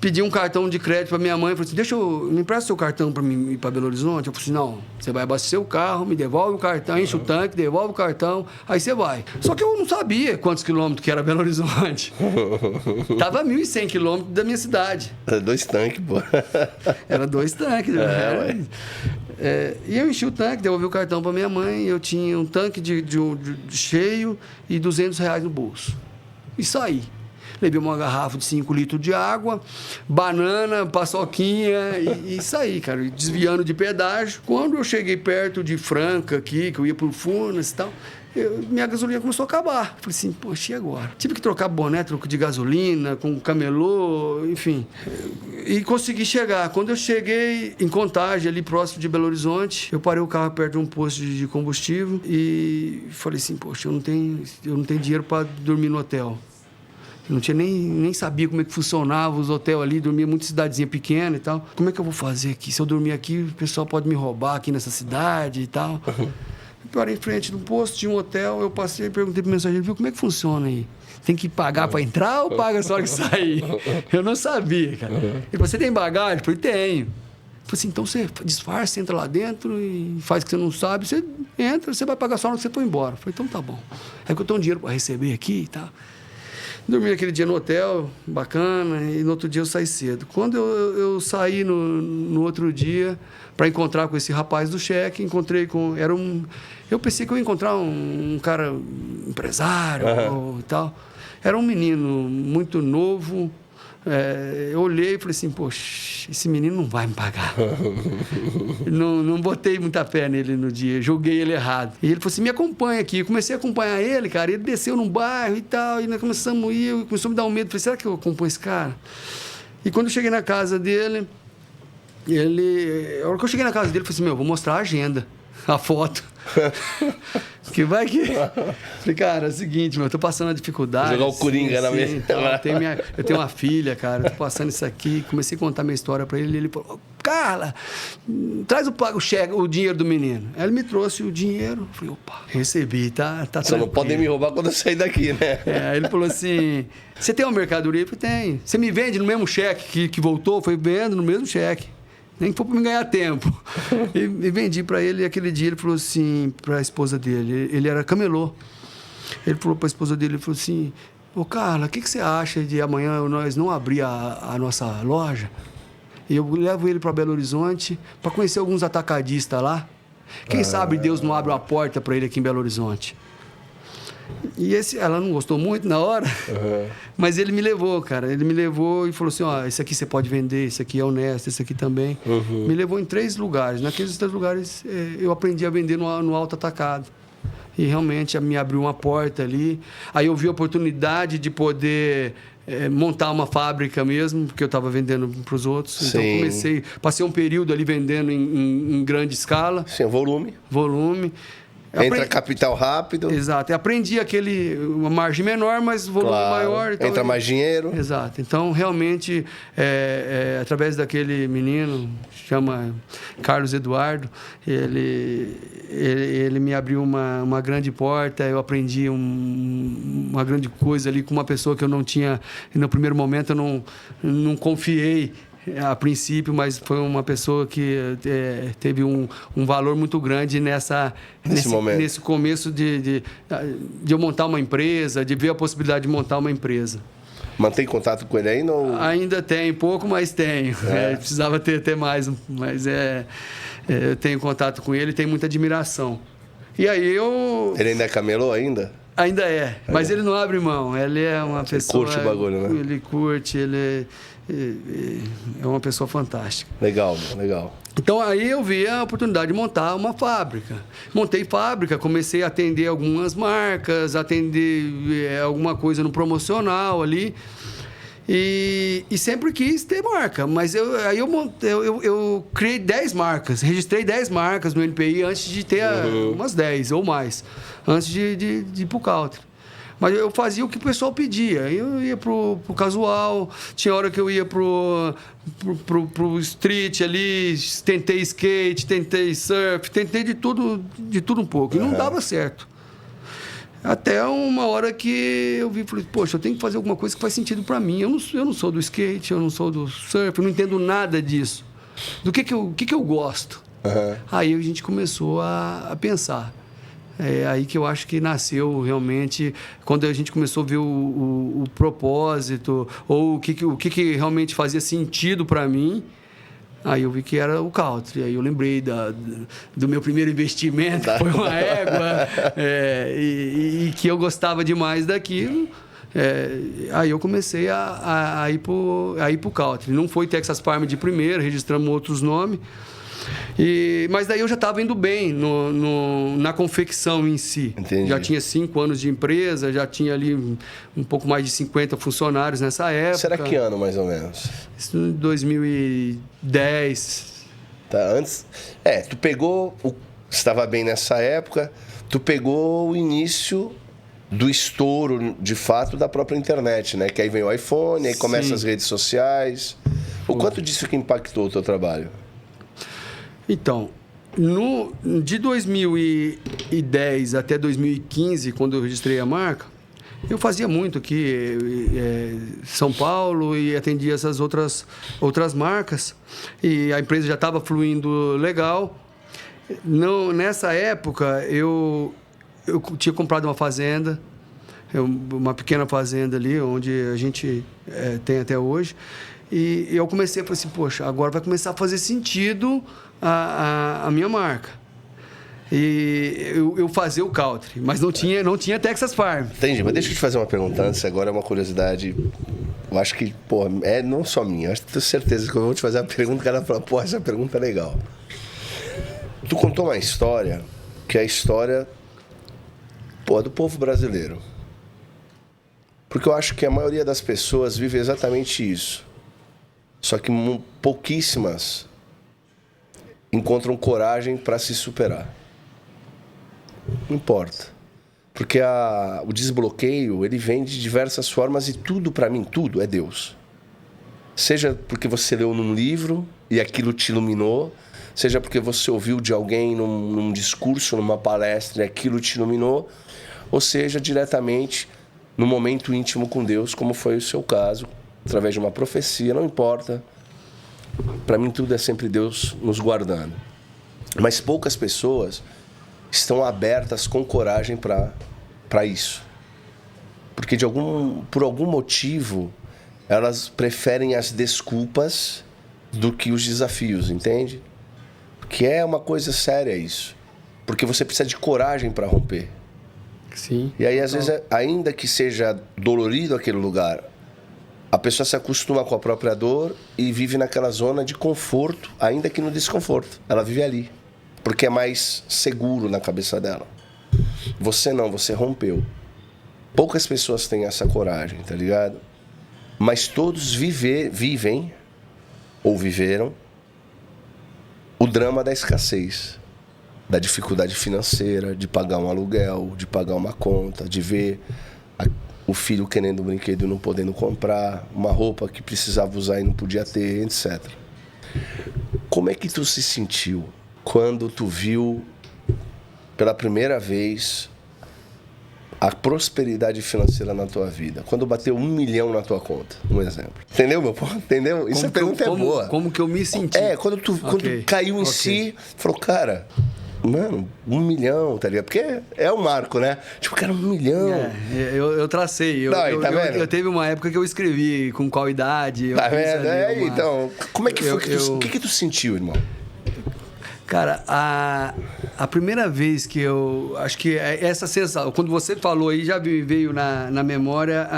Speaker 1: pedi um cartão de crédito para minha mãe, falei assim, me empresta seu cartão para mim ir para Belo Horizonte? Eu falei assim, não, você vai abastecer o carro, me devolve o cartão, enche o tanque, devolve o cartão, aí você vai. Só que eu não sabia quantos quilômetros que era Belo Horizonte. Tava 1.100 quilômetros da minha cidade.
Speaker 4: Era 2 tanques, pô.
Speaker 1: Era 2 tanques. E eu enchi o tanque, devolvi o cartão para minha mãe, eu tinha um tanque de cheio e R$200 no bolso. E saí. Levei uma garrafa de 5 litros de água, banana, paçoquinha e saí, cara, desviando de pedágio. Quando eu cheguei perto de Franca aqui, que eu ia por Furnas e tal, minha gasolina começou a acabar. Falei assim, poxa, e agora? Tive que trocar boné, troco de gasolina, com camelô, enfim. E consegui chegar. Quando eu cheguei em Contagem, ali próximo de Belo Horizonte, eu parei o carro perto de um posto de combustível e falei assim, poxa, eu não tenho dinheiro para dormir no hotel. Eu não tinha nem sabia como é que funcionava os hotéis ali, dormia muito em cidadezinha pequena e tal. Como é que eu vou fazer aqui? Se eu dormir aqui, o pessoal pode me roubar aqui nessa cidade e tal. Eu parei em frente de um posto, de um hotel, eu passei e perguntei pro mensageiro, viu, como é que funciona aí? Tem que pagar para entrar ou paga só hora que sair? Eu não sabia, cara. Ele falou, você tem bagagem? Eu falei, tenho. Eu falei assim, então você disfarça, entra lá dentro e faz o que você não sabe, você entra, você vai pagar só na hora que você for embora. Eu falei, então tá bom. É que eu tenho um dinheiro para receber aqui e tal. Dormi aquele dia no hotel, bacana, e no outro dia eu saí cedo. Quando eu saí no outro dia para encontrar com esse rapaz do cheque, encontrei com... eu pensei que eu ia encontrar um cara empresário e tal. Era um menino muito novo. Eu olhei e falei assim, poxa, esse menino não vai me pagar. não botei muita fé nele no dia, joguei ele errado. E ele falou assim, me acompanha aqui. Eu comecei a acompanhar ele, cara, ele desceu num bairro e tal, e nós começamos a ir, começou a me dar um medo. Eu falei, será que eu acompanho esse cara? E quando eu cheguei na casa dele, a hora que eu cheguei na casa dele, eu falei assim, vou mostrar a agenda, a foto. Que vai que... Falei, cara, é o seguinte, eu tô passando uma dificuldade.
Speaker 4: Jogar o Coringa na mesa.
Speaker 1: Eu tenho uma filha, cara, eu tô passando isso aqui. Comecei a contar minha história pra ele e ele falou, Carla, traz o dinheiro do menino. Aí ele me trouxe o dinheiro. Eu falei, opa, recebi, tá
Speaker 4: Só não podem me roubar quando eu sair daqui, né?
Speaker 1: Aí ele falou assim, você tem uma mercadoria? Eu falei, tem. Você me vende no mesmo cheque que voltou? Foi vendo no mesmo cheque. Nem que for para me ganhar tempo. E vendi para ele, e aquele dia ele falou assim, para a esposa dele, ele era camelô. Ele falou para a esposa dele, ele falou assim, ô Carla, o que você acha de amanhã nós não abrir a nossa loja? E eu levo ele para Belo Horizonte para conhecer alguns atacadistas lá. Quem sabe Deus não abre uma porta para ele aqui em Belo Horizonte. E ela não gostou muito na hora, mas ele me levou, cara. Ele me levou e falou assim, esse aqui você pode vender, esse aqui é honesto, esse aqui também. Me levou em 3 lugares. Naqueles 3 lugares eu aprendi a vender no alto atacado. E realmente me abriu uma porta ali. Aí eu vi a oportunidade de poder montar uma fábrica mesmo, porque eu estava vendendo para os outros. Então passei um período ali vendendo em grande escala.
Speaker 4: Sim, volume. Entra capital rápido.
Speaker 1: Exato. Aprendi uma margem menor, mas volume maior. Então,
Speaker 4: entra mais dinheiro.
Speaker 1: Exato. Então, realmente, através daquele menino, chama Carlos Eduardo, ele me abriu uma grande porta. Eu aprendi uma grande coisa ali com uma pessoa que eu não tinha... No primeiro momento, eu não confiei a princípio, mas foi uma pessoa que teve um valor muito grande nesse começo de eu montar uma empresa, de ver a possibilidade de montar uma empresa.
Speaker 4: Mantém contato com ele ainda? Ou...
Speaker 1: Ainda tenho, pouco, mas tenho. Precisava ter mais, mas eu tenho contato com ele e tenho muita admiração. E aí
Speaker 4: Ele ainda é camelô ainda?
Speaker 1: Ainda mas ele não abre mão. Ele é uma pessoa...
Speaker 4: Ele curte o bagulho, né?
Speaker 1: Ele curte, ele é uma pessoa fantástica.
Speaker 4: Legal.
Speaker 1: Então, aí eu vi a oportunidade de montar uma fábrica. Montei fábrica, comecei a atender algumas marcas, atender alguma coisa no promocional ali. E sempre quis ter marca, mas eu criei 10 marcas, registrei 10 marcas no NPI antes de ter umas 10 ou mais, antes de ir pro country. Mas eu fazia o que o pessoal pedia. Eu ia pro casual, tinha hora que eu ia pro street ali, tentei skate, tentei surf, tentei de tudo um pouco. E não dava certo. Até uma hora que eu vi, falei, poxa, eu tenho que fazer alguma coisa que faz sentido para mim. Eu não sou do skate, eu não sou do surf, eu não entendo nada disso. Do que eu gosto? Aí a gente começou a pensar. É aí que eu acho que nasceu realmente, quando a gente começou a ver o propósito, ou o que realmente fazia sentido para mim. Aí eu vi que era o country. Aí eu lembrei do meu primeiro investimento, que foi uma égua, e que eu gostava demais daquilo. Aí eu comecei a ir pro country. Não foi Texas Farm de primeira, registramos outros nomes. Mas daí eu já estava indo bem na confecção em si.
Speaker 4: Entendi.
Speaker 1: Já tinha 5 anos de empresa, já tinha ali um pouco mais de 50 funcionários nessa época.
Speaker 4: Será que ano, mais ou menos?
Speaker 1: Isso em 2010.
Speaker 4: Tá, antes... tu pegou... Você estava bem nessa época, tu pegou o início do estouro, de fato, da própria internet, né? Que aí vem o iPhone, aí começam as redes sociais. O quanto disso que impactou o teu trabalho?
Speaker 1: Então, de 2010 até 2015, quando eu registrei a marca, eu fazia muito aqui em São Paulo e atendia essas outras marcas. E a empresa já estava fluindo legal. Nessa época, eu tinha comprado uma fazenda, uma pequena fazenda ali, onde a gente tem até hoje. E eu comecei a falar assim, poxa, agora vai começar a fazer sentido a minha marca. E eu fazia o country, mas não tinha Texas Farm.
Speaker 4: Entendi, mas deixa eu te fazer uma pergunta antes, agora é uma curiosidade. Eu acho que, não só minha, eu acho que tenho certeza que eu vou te fazer a pergunta, o cara fala, essa pergunta é legal. Tu contou uma história, que é a história, do povo brasileiro. Porque eu acho que a maioria das pessoas vive exatamente isso. Só que pouquíssimas encontram coragem para se superar. Não importa. Porque o desbloqueio, ele vem de diversas formas e tudo, para mim, tudo é Deus. Seja porque você leu num livro e aquilo te iluminou, seja porque você ouviu de alguém num discurso, numa palestra e aquilo te iluminou, ou seja, diretamente no momento íntimo com Deus, como foi o seu caso, através de uma profecia, não importa. Para mim, tudo é sempre Deus nos guardando. Mas poucas pessoas estão abertas com coragem para isso. Porque por algum motivo, elas preferem as desculpas do que os desafios, entende? Que é uma coisa séria isso. Porque você precisa de coragem para romper.
Speaker 1: Sim.
Speaker 4: E aí, às vezes, ainda que seja dolorido aquele lugar, a pessoa se acostuma com a própria dor e vive naquela zona de conforto, ainda que no desconforto. Ela vive ali, porque é mais seguro na cabeça dela. Você não, você rompeu. Poucas pessoas têm essa coragem, tá ligado? Mas todos vivem ou viveram o drama da escassez, da dificuldade financeira, de pagar um aluguel, de pagar uma conta, de ver o filho querendo um brinquedo e não podendo comprar, uma roupa que precisava usar e não podia ter, etc. Como é que tu se sentiu quando tu viu pela primeira vez a prosperidade financeira na tua vida? Quando bateu 1 milhão na tua conta, um exemplo. Entendeu, meu ponto? Entendeu? Essa pergunta é boa.
Speaker 1: Como que eu me senti?
Speaker 4: Quando tu caiu em si, falou, cara, mano, 1 milhão, tá ligado? Porque é um marco, né? Tipo, cara, 1 milhão.
Speaker 1: Eu tracei.
Speaker 4: Tá vendo?
Speaker 1: Eu teve uma época que eu escrevi com qual idade.
Speaker 4: Tá vendo? Então, como é que foi o que tu sentiu, irmão?
Speaker 1: Cara, a primeira vez que eu... Acho que essa sensação... Quando você falou aí, já veio na memória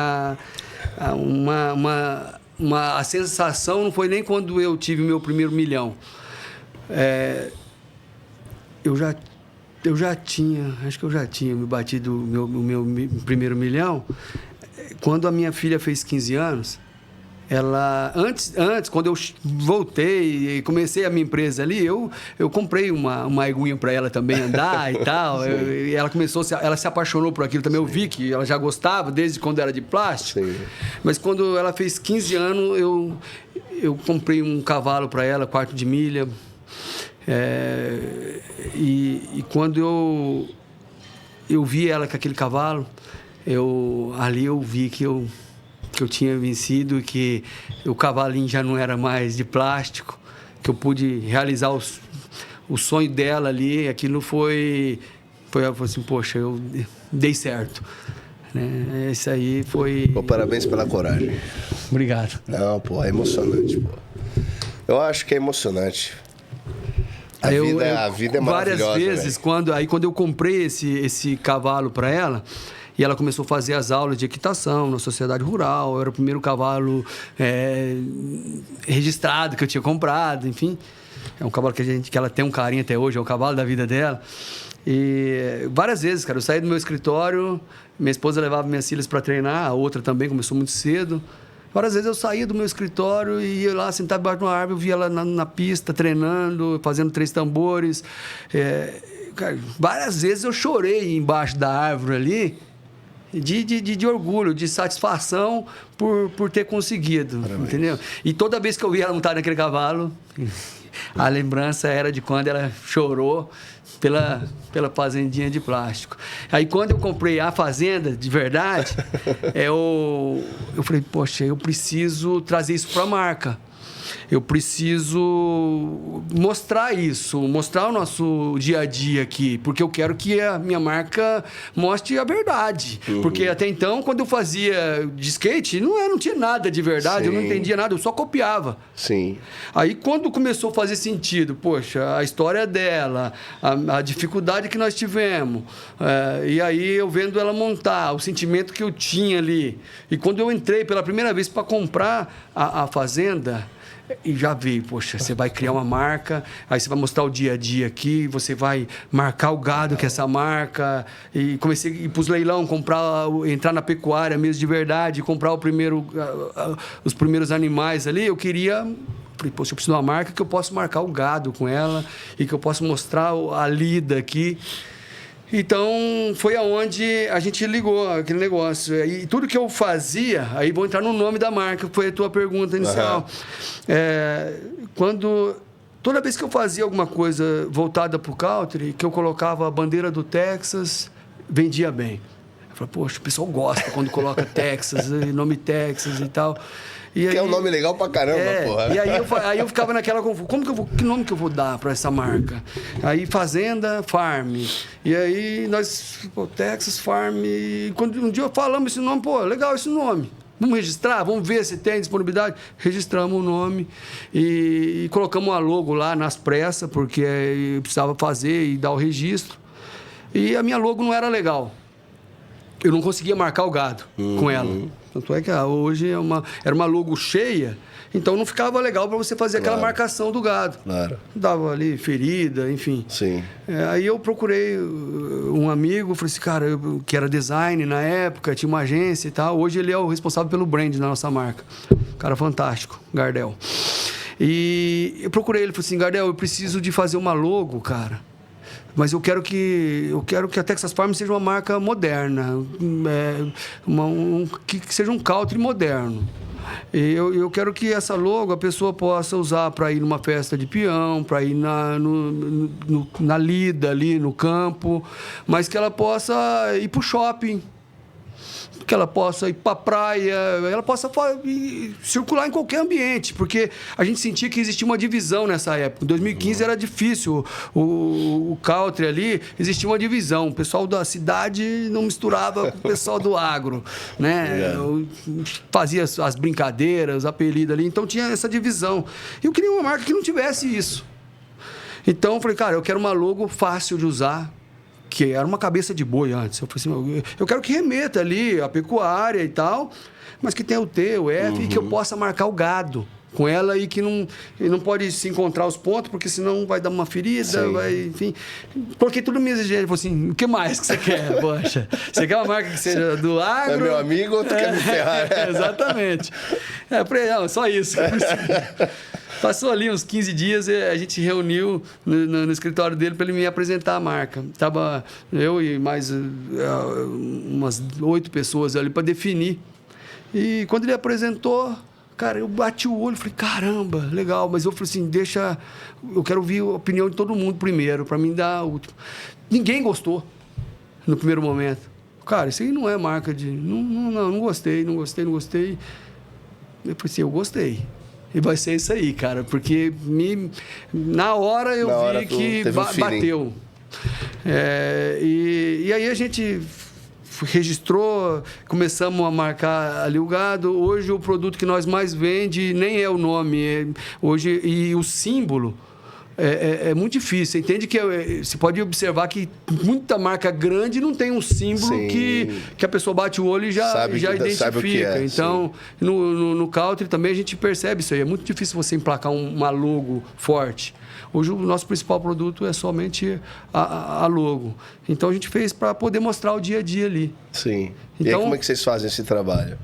Speaker 1: a sensação, não foi nem quando eu tive meu primeiro milhão. Eu já tinha... Acho que eu já tinha me batido o meu primeiro milhão. Quando a minha filha fez 15 anos... Ela, antes, quando eu voltei e comecei a minha empresa ali, eu comprei uma eguinha para ela também andar e tal. E ela ela se apaixonou por aquilo também. Eu vi que ela já gostava desde quando era de plástico. Sim. Mas quando ela fez 15 anos, eu comprei um cavalo para ela, 4 de milha. E quando eu vi ela com aquele cavalo, ali eu vi que eu tinha vencido, que o cavalinho já não era mais de plástico, que eu pude realizar o sonho dela ali. Aquilo foi assim, poxa, eu dei certo. Né? Isso aí foi...
Speaker 4: Pô, parabéns pela coragem.
Speaker 1: Obrigado.
Speaker 4: Não, pô, é emocionante, pô. Eu acho que é emocionante. A vida é maravilhosa.
Speaker 1: Várias vezes, quando eu comprei esse cavalo para ela, e ela começou a fazer as aulas de equitação na sociedade rural. Eu era o primeiro cavalo registrado que eu tinha comprado, enfim. É um cavalo que ela tem um carinho até hoje, é o cavalo da vida dela. E várias vezes, cara, eu saí do meu escritório, minha esposa levava minhas filhas para treinar, a outra também começou muito cedo. Várias vezes eu saía do meu escritório e ia lá sentar debaixo de uma árvore, eu via ela na pista, treinando, fazendo 3 tambores. Cara, várias vezes eu chorei embaixo da árvore ali, de orgulho, de satisfação por ter conseguido. Parabéns. Entendeu? E toda vez que eu via ela montada naquele cavalo, a lembrança era de quando ela chorou pela fazendinha de plástico. Aí, quando eu comprei a fazenda de verdade, eu falei, poxa, eu preciso trazer isso para a marca. Eu preciso mostrar isso, mostrar o nosso dia a dia aqui, porque eu quero que a minha marca mostre a verdade. Uhum. Porque até então, quando eu fazia de skate, não tinha nada de verdade. Sim. Eu não entendia nada, eu só copiava.
Speaker 4: Sim.
Speaker 1: Aí, quando começou a fazer sentido, poxa, a história dela, a dificuldade que nós tivemos, e aí eu vendo ela montar, o sentimento que eu tinha ali. E quando eu entrei pela primeira vez para comprar a fazenda, e já veio, poxa, você vai criar uma marca, aí você vai mostrar o dia a dia aqui, você vai marcar o gado que é essa marca, e comecei a ir para os leilão, entrar na pecuária mesmo de verdade, comprar os primeiros animais ali. Eu queria... Falei, poxa, eu preciso de uma marca que eu possa marcar o gado com ela e que eu possa mostrar a lida aqui. Então, foi aonde a gente ligou aquele negócio. E tudo que eu fazia, aí vou entrar no nome da marca, que foi a tua pergunta inicial. Uhum. Toda vez que eu fazia alguma coisa voltada para o country, que eu colocava a bandeira do Texas, vendia bem. Eu falei, poxa, o pessoal gosta quando coloca Texas, nome Texas e tal.
Speaker 4: Que é um nome legal pra caramba, porra.
Speaker 1: E aí eu ficava naquela confusão. Que nome que eu vou dar pra essa marca? Aí, Fazenda Farm. E aí, Texas Farm. E quando um dia falamos esse nome, legal esse nome. Vamos registrar? Vamos ver se tem disponibilidade? Registramos o nome e colocamos uma logo lá nas pressas, porque precisava fazer e dar o registro. E a minha logo não era legal. Eu não conseguia marcar o gado com ela. Tanto é que hoje era uma logo cheia Então não ficava legal para você fazer aquela
Speaker 4: Claro.
Speaker 1: marcação do gado.
Speaker 4: Claro.
Speaker 1: Dava ali ferida, enfim.
Speaker 4: Sim.
Speaker 1: Aí eu procurei um amigo, falei assim, cara, que era design na época, tinha uma agência e tal. Hoje ele é o responsável pelo brand da nossa marca. Cara fantástico, Gardel. E eu procurei ele, falei assim, Gardel, eu preciso de fazer uma logo, cara. Mas eu quero que a Texas Farm seja uma marca moderna, que seja um country moderno. E eu quero que essa logo a pessoa possa usar para ir numa festa de peão, para ir na lida ali no campo, mas que ela possa ir para o shopping, que ela possa ir para a praia, ela possa circular em qualquer ambiente, porque a gente sentia que existia uma divisão nessa época. Em 2015 era difícil, o country ali, existia uma divisão. O pessoal da cidade não misturava com o pessoal do agro, né? Fazia as brincadeiras, os apelidos ali, então tinha essa divisão. E eu queria uma marca que não tivesse isso. Então eu falei, cara, eu quero uma logo fácil de usar, que era uma cabeça de boi antes. Eu falei assim, eu quero que remeta ali a pecuária e tal, mas que tenha o T, o F, e que eu possa marcar o gado com ela e que não pode se encontrar os pontos, porque senão vai dar uma ferida, vai, enfim. Coloquei tudo minha exigência. Falei assim, o que mais que você quer, poxa? Você quer uma marca que seja do agro?
Speaker 4: É meu amigo ou tu quer me ferrar?
Speaker 1: Exatamente. Eu falei, não, só isso que eu preciso. Passou ali uns 15 dias, a gente reuniu no escritório dele para ele me apresentar a marca. Tava eu e mais umas 8 pessoas ali para definir. E quando ele apresentou, cara, eu bati o olho e falei, caramba, legal. Mas eu falei assim, eu quero ouvir a opinião de todo mundo primeiro, para mim dar a última. Ninguém gostou no primeiro momento. Cara, isso aí não é marca de... Não gostei. Eu falei assim, eu gostei. E vai ser isso aí, cara, porque na hora eu vi que bateu. E aí a gente registrou, começamos a marcar ali o gado. Hoje o produto que nós mais vende nem é o nome, hoje, e o símbolo é muito difícil. Você entende que você pode observar que muita marca grande não tem um símbolo que a pessoa bate o olho e já identifica.
Speaker 4: Sabe o que é,
Speaker 1: então, no country também a gente percebe isso aí. É muito difícil você emplacar uma logo forte. Hoje o nosso principal produto é somente a logo. Então a gente fez para poder mostrar o dia a dia ali.
Speaker 4: Sim.
Speaker 1: Então,
Speaker 4: e aí como é que vocês fazem esse trabalho?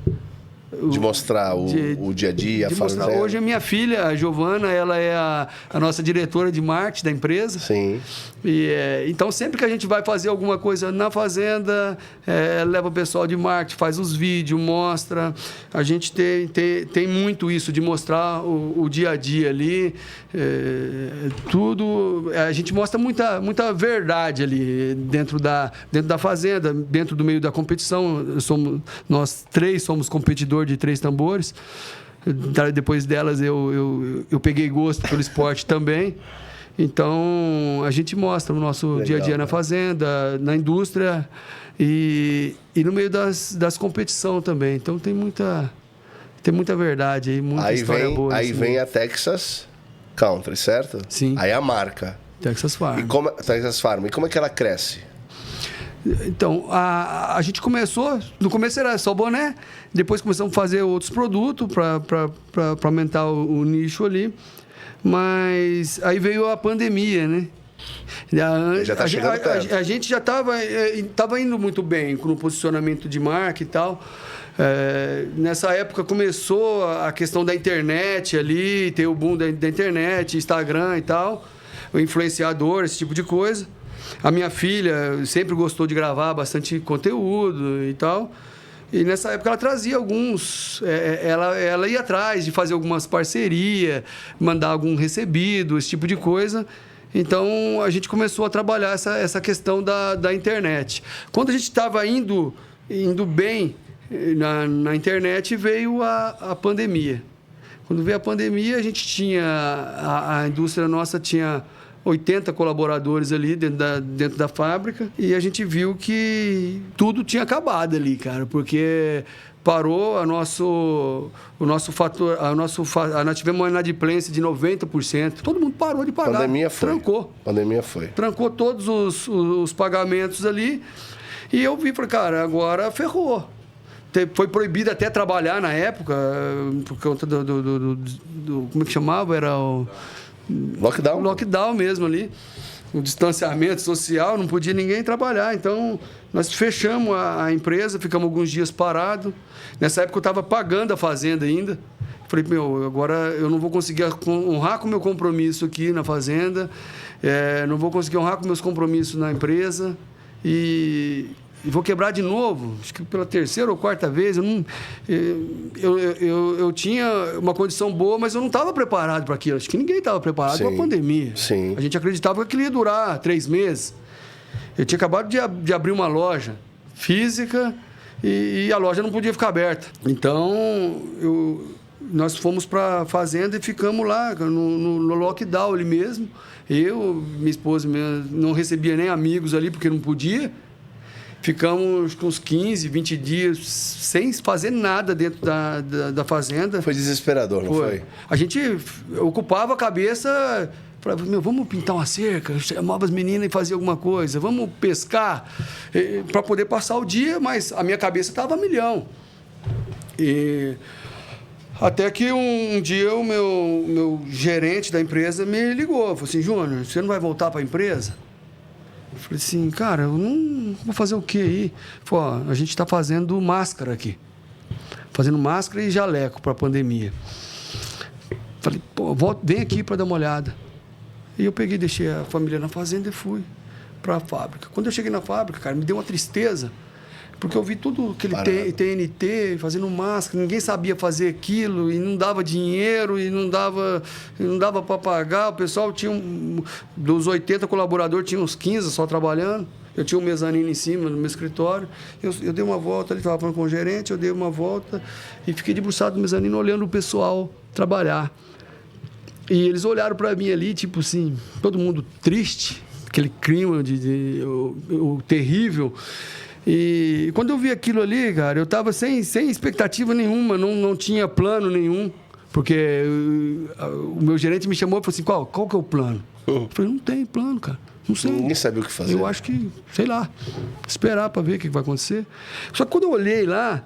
Speaker 4: De mostrar o dia a dia, a fazenda.
Speaker 1: Hoje a minha filha, a Giovana, ela é a nossa diretora de marketing da empresa.
Speaker 4: Sim.
Speaker 1: Então, sempre que a gente vai fazer alguma coisa na fazenda, leva o pessoal de marketing, faz os vídeos, mostra. A gente tem muito isso de mostrar o dia a dia ali. Tudo. A gente mostra muita verdade ali dentro da fazenda, dentro do meio da competição. Nós 3 somos competidores de 3 tambores. Depois delas eu peguei gosto pelo esporte também. Então a gente mostra o nosso dia a dia na fazenda, na indústria e no meio das competições também. Então tem muita verdade aí, muita história boa.
Speaker 4: Aí vem a Texas Country, certo?
Speaker 1: Sim.
Speaker 4: Aí a marca.
Speaker 1: Texas Farm.
Speaker 4: Texas Farm. E como é que ela cresce?
Speaker 1: Então, a gente começou... No começo era só boné. Depois começamos a fazer outros produtos para aumentar o nicho ali. Mas aí veio a pandemia, né?
Speaker 4: Já tá chegando perto.
Speaker 1: A gente já estava indo muito bem no posicionamento de marca e tal. Nessa época começou a questão da internet ali, ter o boom da internet, Instagram e tal, o influenciador, esse tipo de coisa. A minha filha sempre gostou de gravar bastante conteúdo e tal. E nessa época ela trazia alguns... Ela ia atrás de fazer algumas parcerias, mandar algum recebido, esse tipo de coisa. Então, a gente começou a trabalhar essa questão da internet. Quando a gente estava indo bem na internet, veio a pandemia. Quando veio a pandemia, a gente tinha... A indústria nossa tinha 80 colaboradores ali dentro da fábrica e a gente viu que tudo tinha acabado ali, cara, porque parou nós tivemos uma inadimplência de 90%, todo mundo parou de pagar.
Speaker 4: Pandemia foi.
Speaker 1: Trancou todos os pagamentos ali e eu falei, cara, agora ferrou. foi proibido até trabalhar na época, por conta do como é que chamava? Era o...
Speaker 4: Lockdown?
Speaker 1: Lockdown mesmo ali. O distanciamento social, não podia ninguém trabalhar. Então, nós fechamos a empresa, ficamos alguns dias parados. Nessa época, eu estava pagando a fazenda ainda. Falei, agora eu não vou conseguir honrar com o meu compromisso aqui na fazenda, não vou conseguir honrar com meus compromissos na empresa e vou quebrar de novo. Acho que pela terceira ou quarta vez. Eu tinha uma condição boa, mas eu não estava preparado para aquilo. Acho que ninguém estava preparado para a pandemia.
Speaker 4: Sim.
Speaker 1: A gente acreditava que aquilo ia durar 3 meses. Eu tinha acabado de abrir uma loja física e a loja não podia ficar aberta. Então, nós fomos para a fazenda e ficamos lá no lockdown ali mesmo. Eu, minha esposa, não recebia nem amigos ali porque não podia. Ficamos com uns 15, 20 dias sem fazer nada dentro da fazenda.
Speaker 4: Foi desesperador, não foi?
Speaker 1: A gente ocupava a cabeça, falava, vamos pintar uma cerca, chamava as meninas e fazia alguma coisa, vamos pescar, para poder passar o dia, mas a minha cabeça estava a milhão. E até que um dia o meu gerente da empresa me ligou, falou assim, Júnior, você não vai voltar para a empresa? Eu falei assim, cara, eu não vou fazer o quê aí? Falei, a gente está fazendo máscara aqui. Fazendo máscara e jaleco para a pandemia. Falei, vem aqui para dar uma olhada. E eu peguei, deixei a família na fazenda e fui para a fábrica. Quando eu cheguei na fábrica, cara, me deu uma tristeza. Porque eu vi tudo aquele TNT fazendo máscara, ninguém sabia fazer aquilo, e não dava dinheiro, e não dava para pagar. O pessoal tinha, dos 80 colaboradores, tinha uns 15 só trabalhando. Eu tinha um mezanino em cima no meu escritório. Eu dei uma volta, ele estava falando com o gerente, eu dei uma volta e fiquei debruçado no mezanino olhando o pessoal trabalhar. E eles olharam para mim ali, tipo assim, todo mundo triste, aquele clima o terrível. E quando eu vi aquilo ali, cara, eu estava sem expectativa nenhuma, não tinha plano nenhum, porque o meu gerente me chamou e falou assim, qual que é o plano? Eu falei, não tem plano, cara, não sei.
Speaker 4: Ninguém sabia o que fazer.
Speaker 1: Eu acho que, sei lá, esperar para ver o que vai acontecer. Só que quando eu olhei lá,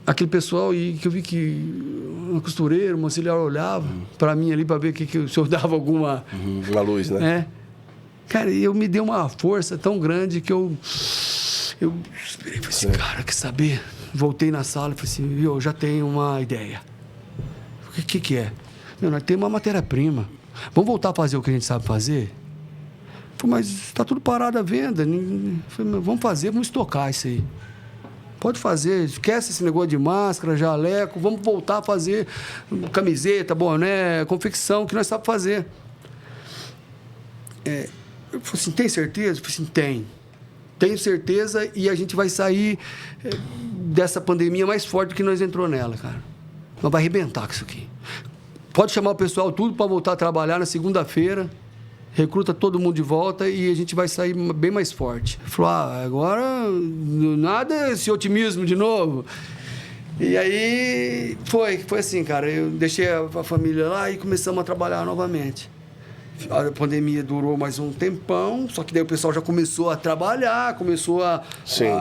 Speaker 1: aquele pessoal, e que eu vi que uma costureira, uma auxiliar olhava para mim ali para ver que o senhor dava alguma...
Speaker 4: Uma luz, né?
Speaker 1: Cara, eu me deu uma força tão grande que eu esperei, falei assim, cara, quer saber? Voltei na sala e falei assim, eu já tenho uma ideia. O que é? Nós temos uma matéria-prima. Vamos voltar a fazer o que a gente sabe fazer? Falei, mas está tudo parado à venda. Falei, vamos fazer, vamos estocar isso aí. Pode fazer, esquece esse negócio de máscara, jaleco, vamos voltar a fazer camiseta, boné, confecção, que nós sabemos fazer. Eu falei assim, tem certeza? Eu falei assim, tenho certeza, e a gente vai sair dessa pandemia mais forte do que nós entrou nela, cara. Nós vai arrebentar com isso aqui. Pode chamar o pessoal tudo para voltar a trabalhar na segunda-feira, recruta todo mundo de volta e a gente vai sair bem mais forte. Falou, agora nada esse otimismo de novo. E aí foi assim, cara, eu deixei a família lá e começamos a trabalhar novamente. A pandemia durou mais um tempão, só que daí o pessoal já começou a trabalhar, começou a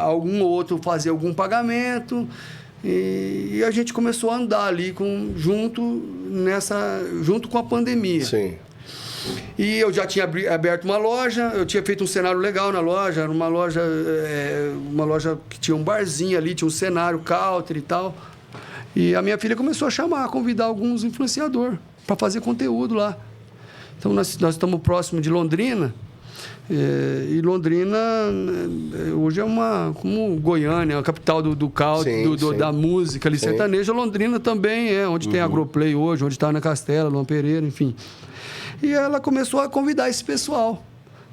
Speaker 1: algum outro fazer algum pagamento, e a gente começou a andar ali junto com a pandemia.
Speaker 4: Sim.
Speaker 1: E eu já tinha aberto uma loja, eu tinha feito um cenário legal na loja, era uma loja que tinha um barzinho ali, tinha um cenário country e tal. E a minha filha começou a convidar alguns influenciadores para fazer conteúdo lá. Então, nós estamos próximo de Londrina, e Londrina hoje é como Goiânia, a capital do country, da música ali, sertaneja. Londrina também onde tem a Agroplay hoje, onde está a Ana Castela, Luan Pereira, enfim. E ela começou a convidar esse pessoal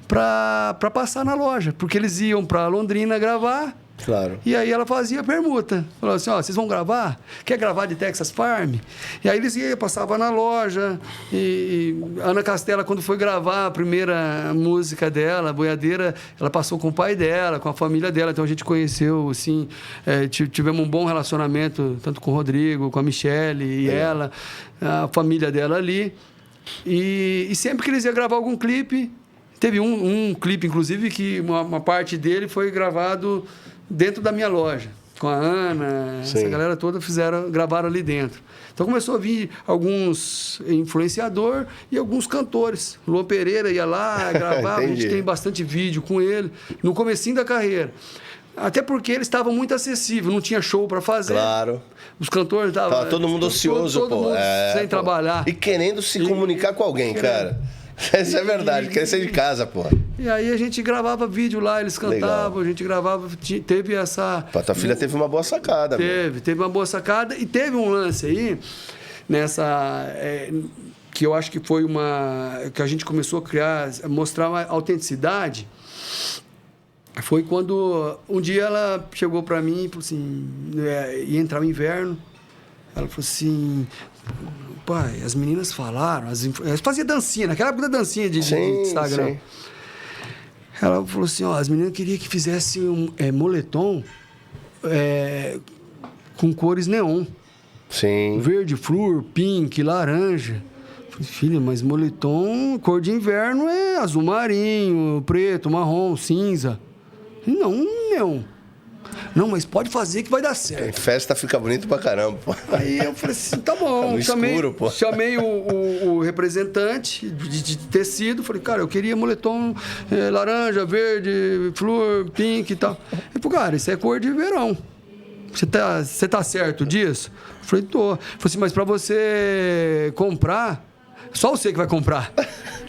Speaker 1: para passar na loja, porque eles iam para Londrina gravar.
Speaker 4: Claro.
Speaker 1: E aí ela fazia permuta. Falava assim, vocês vão gravar? Quer gravar de Texas Farm? E aí eles passavam na loja. E a Ana Castela, quando foi gravar a primeira música dela, a Boiadeira, ela passou com o pai dela, com a família dela. Então a gente conheceu, assim, tivemos um bom relacionamento, tanto com o Rodrigo, com a Michele e ela, a família dela ali. E sempre que eles iam gravar algum clipe, teve um clipe, inclusive, que uma parte dele foi gravado dentro da minha loja, com a Ana,
Speaker 4: Sim.
Speaker 1: essa galera toda gravaram ali dentro. Então começou a vir alguns influenciadores e alguns cantores. Luan Pereira ia lá, gravava, a gente tem bastante vídeo com ele, no comecinho da carreira. Até porque ele estava muito acessível, não tinha show para fazer.
Speaker 4: Claro.
Speaker 1: Os cantores estavam...
Speaker 4: Tava todo mundo ocioso,
Speaker 1: todo mundo sem trabalhar.
Speaker 4: E querendo se comunicar com alguém, cara. Isso é verdade, quer ser de casa, pô.
Speaker 1: E aí a gente gravava vídeo lá, eles cantavam, a gente gravava, teve essa...
Speaker 4: Tua filha teve uma boa sacada.
Speaker 1: Teve uma boa sacada e teve um lance aí, nessa... que eu acho que foi que a gente começou a criar, a mostrar uma autenticidade. Foi quando um dia ela chegou para mim e falou assim, ia entrar o inverno, ela falou assim... Pai, as meninas falaram, elas faziam dancinha, naquela época da dancinha de Instagram. Sim. Ela falou assim, as meninas queriam que fizesse moletom com cores neon.
Speaker 4: Sim.
Speaker 1: Verde, flor, pink, laranja. Falei, filha, mas moletom, cor de inverno é azul marinho, preto, marrom, cinza. Não, neon. Não, mas pode fazer que vai dar certo.
Speaker 4: Em festa fica bonito pra caramba, pô.
Speaker 1: Aí eu falei assim, tá bom. Chamei o representante de tecido, falei, cara, eu queria moletom laranja, verde, flor, pink e tal. Ele falou, cara, isso é cor de verão. Você tá certo disso? Eu falei, tô. Ele falou assim, mas pra você comprar, só você que vai comprar.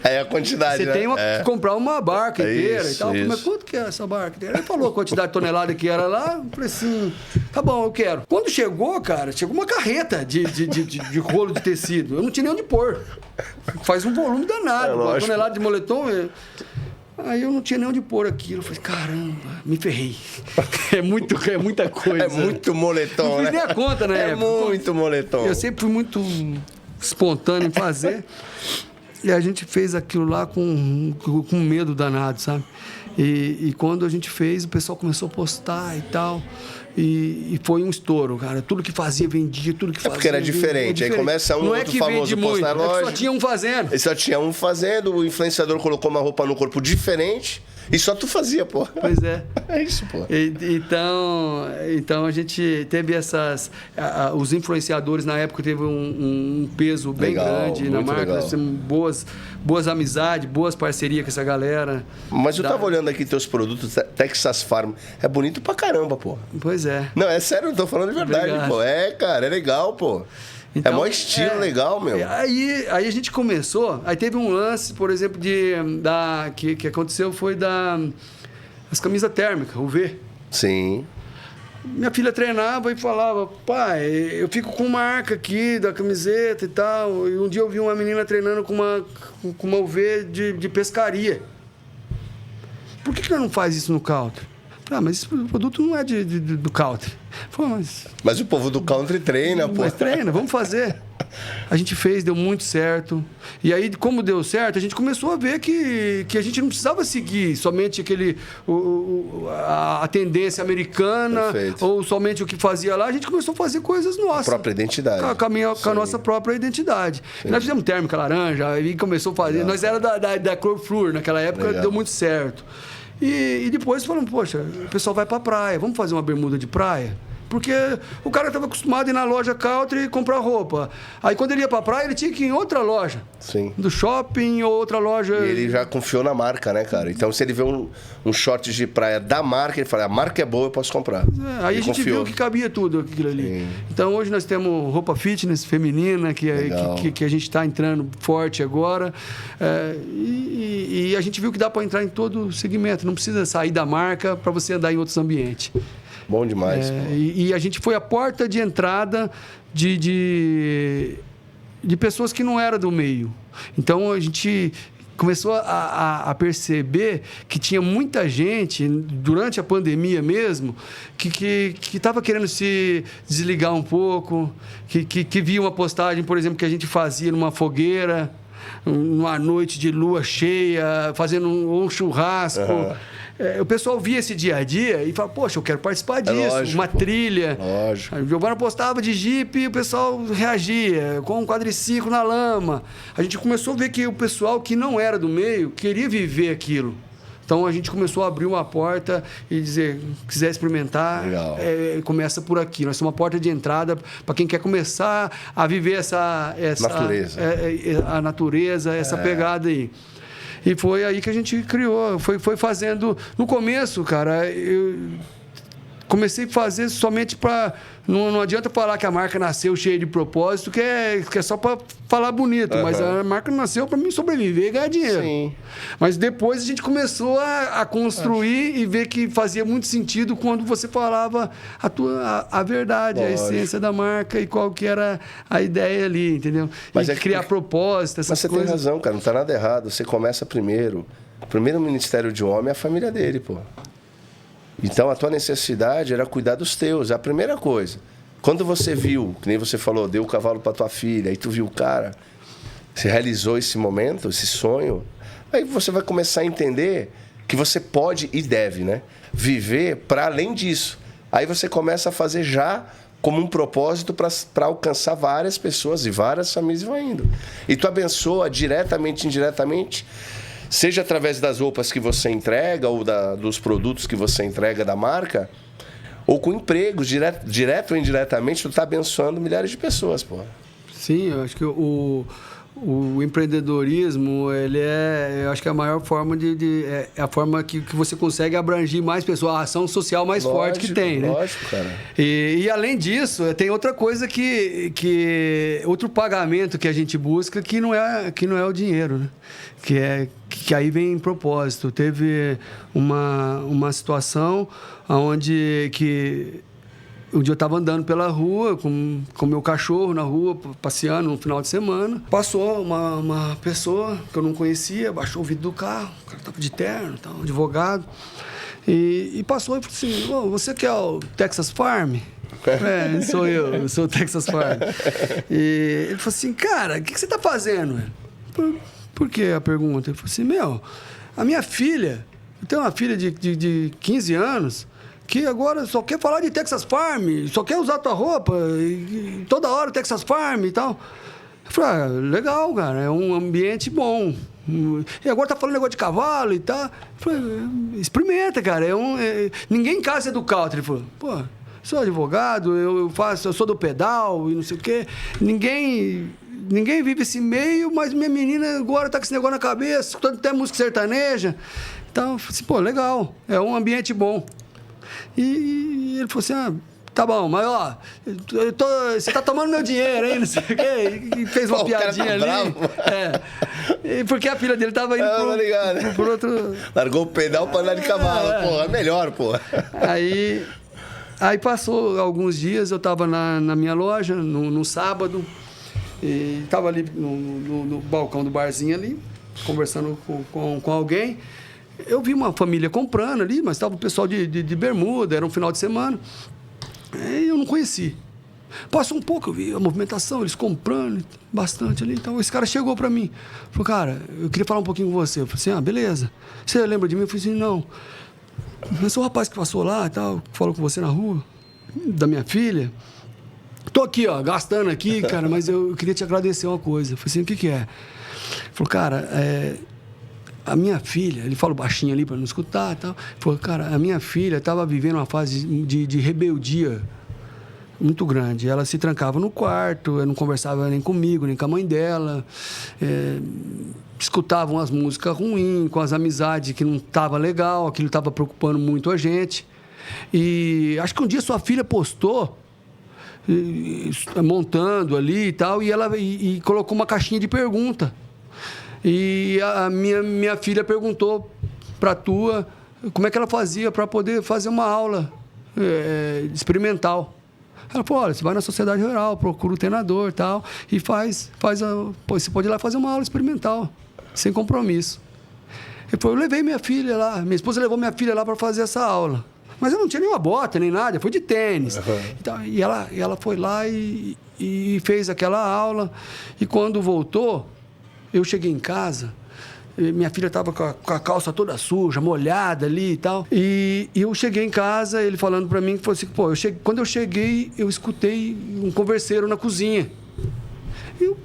Speaker 4: É a quantidade,
Speaker 1: Você tem que comprar uma barca inteira e tal.
Speaker 4: Isso.
Speaker 1: Mas quanto que é essa barca inteira? Ele falou a quantidade de tonelada que era lá. Eu falei assim, tá bom, eu quero. Quando chegou, cara, chegou uma carreta de rolo de tecido. Eu não tinha nem onde pôr. Faz um volume danado. Uma tonelada de moletom... Aí eu não tinha nem onde pôr aquilo. Eu falei, caramba, me ferrei. É muita coisa.
Speaker 4: É muito moletom,
Speaker 1: não fiz nem a conta, né?
Speaker 4: É muito moletom.
Speaker 1: Eu sempre fui muito espontâneo em fazer. E a gente fez aquilo lá com medo danado, sabe? E quando a gente fez, o pessoal começou a postar e tal. E foi um estouro, cara. Tudo que fazia, vendia, tudo que fazia.
Speaker 4: Porque era diferente. Aí começa um outro famoso postar na loja.
Speaker 1: Só tinha um fazendo.
Speaker 4: E só tinha um fazendo, o influenciador colocou uma roupa no corpo diferente e só tu fazia, pô.
Speaker 1: Pois é.
Speaker 4: É isso, pô.
Speaker 1: Então a gente teve os influenciadores na época teve um peso bem grande na marca. Nós temos boas amizades, boas parcerias com essa galera.
Speaker 4: Mas eu tava olhando aqui teus produtos, Texas Farm. É bonito pra caramba, pô.
Speaker 1: Pois é.
Speaker 4: Não, é sério, eu tô falando de verdade,
Speaker 1: Obrigado.
Speaker 4: pô. Cara, é legal, pô. Então, é maior estilo legal, meu.
Speaker 1: Aí a gente começou, aí teve um lance, por exemplo, que aconteceu foi as camisas térmicas, UV.
Speaker 4: Sim.
Speaker 1: Minha filha treinava e falava, pai, eu fico com marca aqui da camiseta e tal. E um dia eu vi uma menina treinando com uma UV de pescaria. Por que ela não faz isso no country? Mas esse produto não é do country. Pô,
Speaker 4: mas o povo do country treina, pô.
Speaker 1: Mas treina, vamos fazer. A gente fez, deu muito certo. E aí, como deu certo, a gente começou a ver que a gente não precisava seguir somente a tendência americana. Perfeito. Ou somente o que fazia lá. A gente começou a fazer coisas nossas.
Speaker 4: A própria identidade.
Speaker 1: Com a nossa própria identidade. Nós fizemos térmica laranja, aí começou a fazer. Nós era da cor flor naquela época, deu muito certo. E depois falamos, poxa, o pessoal vai pra praia, vamos fazer uma bermuda de praia? Porque o cara estava acostumado a ir na loja country e comprar roupa. Aí quando ele ia pra praia, ele tinha que ir em outra loja.
Speaker 4: Sim.
Speaker 1: Do shopping ou outra loja.
Speaker 4: E ele já confiou na marca, né, cara? Então se ele vê um short de praia da marca, ele fala, a marca é boa, eu posso comprar.
Speaker 1: Aí a gente viu que cabia tudo aquilo ali. Sim. Então hoje nós temos roupa fitness feminina, que a gente está entrando forte agora. E a gente viu que dá para entrar em todo o segmento. Não precisa sair da marca para você andar em outros ambientes.
Speaker 4: Bom demais.
Speaker 1: E a gente foi a porta de entrada de pessoas que não eram do meio. Então, a gente começou a perceber que tinha muita gente, durante a pandemia mesmo, que estava querendo se desligar um pouco, que via uma postagem, por exemplo, que a gente fazia numa fogueira, numa noite de lua cheia, fazendo um churrasco. Uhum. O pessoal via esse dia a dia e falava, poxa, eu quero participar disso, lógico, uma trilha.
Speaker 4: Lógico.
Speaker 1: A Giovana postava de jipe e o pessoal reagia, com um quadriciclo na lama. A gente começou a ver que o pessoal que não era do meio queria viver aquilo. Então a gente começou a abrir uma porta e dizer, quiser experimentar, começa por aqui. Nós somos uma porta de entrada para quem quer começar a viver essa
Speaker 4: natureza.
Speaker 1: A natureza, essa pegada aí. E foi aí que a gente criou, foi fazendo. No começo, cara, eu comecei a fazer somente para... Não adianta falar que a marca nasceu cheia de propósito, que é só para falar bonito. Mas a marca nasceu para mim sobreviver e ganhar dinheiro.
Speaker 4: Sim.
Speaker 1: Mas depois a gente começou a construir e ver que fazia muito sentido quando você falava a verdade, a essência da marca e qual que era a ideia ali, entendeu?
Speaker 4: Mas
Speaker 1: e criar propósito, essas coisas.
Speaker 4: Mas você tem razão, cara. Não está nada errado. Você começa primeiro. O primeiro ministério de um homem é a família dele, pô. Então, a tua necessidade era cuidar dos teus. É a primeira coisa. Quando você viu, que nem você falou, deu o cavalo para tua filha, aí tu viu o cara, você realizou esse momento, esse sonho, aí você vai começar a entender que você pode e deve, né? Viver para além disso. Aí você começa a fazer já como um propósito para alcançar várias pessoas e várias famílias vão indo. E tu abençoa diretamente, indiretamente, seja através das roupas que você entrega ou dos produtos que você entrega da marca, ou com empregos, direto ou indiretamente, tu está abençoando milhares de pessoas, pô.
Speaker 1: Sim, eu acho que o empreendedorismo, eu acho que é a maior forma é a forma que você consegue abranger mais pessoas, a ação social mais forte que tem, né?
Speaker 4: Lógico, cara.
Speaker 1: E além disso, tem outra coisa que outro pagamento que a gente busca que não é o dinheiro, né? Que aí vem propósito. Teve uma situação onde um dia eu estava andando pela rua com meu cachorro na rua, passeando no final de semana. Passou uma pessoa que eu não conhecia, baixou o vidro do carro, o cara estava de terno, um advogado, e passou e falou assim, oh, você que é o Texas Farm? Sou eu sou o Texas Farm. E ele falou assim, cara, o que você está fazendo? Por que a pergunta? Ele falou assim, a minha filha, eu tenho uma filha de 15 anos, que agora só quer falar de Texas Farm, só quer usar tua roupa, e toda hora Texas Farm e tal. Eu falei, legal, cara, é um ambiente bom. E agora tá falando negócio de cavalo e tal. Eu falei, experimenta, cara, ninguém em casa é do country. Ele falou, pô, sou advogado, eu sou do pedal e não sei o quê. Ninguém vive esse meio, mas minha menina agora tá com esse negócio na cabeça, escutando até música sertaneja. Então, eu falei assim, pô, legal, é um ambiente bom. E ele falou assim, tá bom, mas ó, você tá tomando meu dinheiro, hein, não sei o quê. E fez uma piadinha ali.
Speaker 4: Bravo.
Speaker 1: Porque a filha dele tava indo por outro...
Speaker 4: Largou o pedal pra andar de cavalo, pô, é melhor, pô.
Speaker 1: Aí passou alguns dias, eu tava na minha loja, no sábado, e tava ali no balcão do barzinho ali, conversando com alguém. Eu vi uma família comprando ali, mas estava o pessoal de bermuda, era um final de semana. E eu não conheci. Passou um pouco, eu vi a movimentação, eles comprando bastante ali. Então, esse cara chegou para mim. Falou, cara, eu queria falar um pouquinho com você. Eu falei assim, beleza. Você lembra de mim? Eu falei assim, não. Eu sou o rapaz que passou lá e tal, que falou com você na rua, da minha filha. Tô aqui, ó, gastando aqui, cara, mas eu queria te agradecer uma coisa. Eu falei assim, o que é? Ele falou, cara, a minha filha, ele falou baixinho ali para não escutar e tal. Ele falou, cara, a minha filha estava vivendo uma fase de rebeldia muito grande. Ela se trancava no quarto, não conversava nem comigo, nem com a mãe dela. Escutava umas músicas ruins, com as amizades que não estava legal, aquilo estava preocupando muito a gente. E acho que um dia sua filha postou, montando ali e tal, e colocou uma caixinha de pergunta. E a minha filha perguntou para a tua como é que ela fazia para poder fazer uma aula experimental. Ela falou, olha, você vai na sociedade rural, procura o treinador e tal, e você pode ir lá fazer uma aula experimental, sem compromisso. Eu levei minha filha lá, minha esposa levou minha filha lá para fazer essa aula. Mas eu não tinha nenhuma bota, nem nada, foi de tênis. Então, e ela foi lá e fez aquela aula, e quando voltou, eu cheguei em casa, minha filha estava com a calça toda suja, molhada ali e tal. E eu cheguei em casa, ele falando para mim, que falou assim, pô, quando eu cheguei, eu escutei um converseiro na cozinha. Eu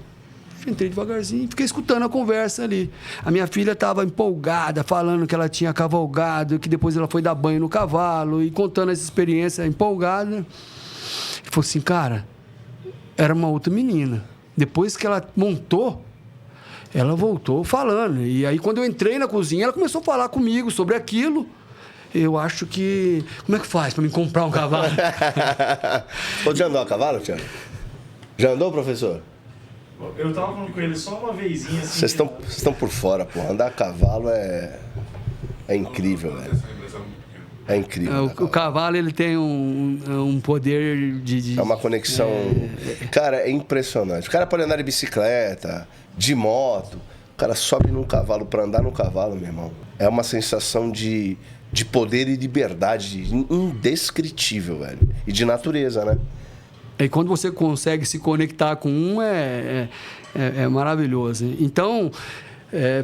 Speaker 1: entrei devagarzinho, fiquei escutando a conversa ali. A minha filha estava empolgada, falando que ela tinha cavalgado, que depois ela foi dar banho no cavalo, e contando essa experiência empolgada. E falou assim, cara, era uma outra menina. Depois que ela montou, ela voltou falando. E aí, quando eu entrei na cozinha, ela começou a falar comigo sobre aquilo. Eu acho que... Como é que faz para me comprar um cavalo?
Speaker 4: Ô, já andou a cavalo, Thiago? Já andou, professor?
Speaker 5: Eu tava falando com ele só uma vezinha assim.
Speaker 4: Vocês estão por fora, pô. Andar a cavalo é incrível, velho. É incrível.
Speaker 1: O cavalo, ele tem um poder de...
Speaker 4: É uma conexão... Cara, é impressionante. O cara pode andar de bicicleta, de moto. O cara sobe num cavalo para andar no cavalo, meu irmão. É uma sensação de poder e liberdade indescritível, velho. E de natureza, né?
Speaker 1: E quando você consegue se conectar com um, é maravilhoso. Então,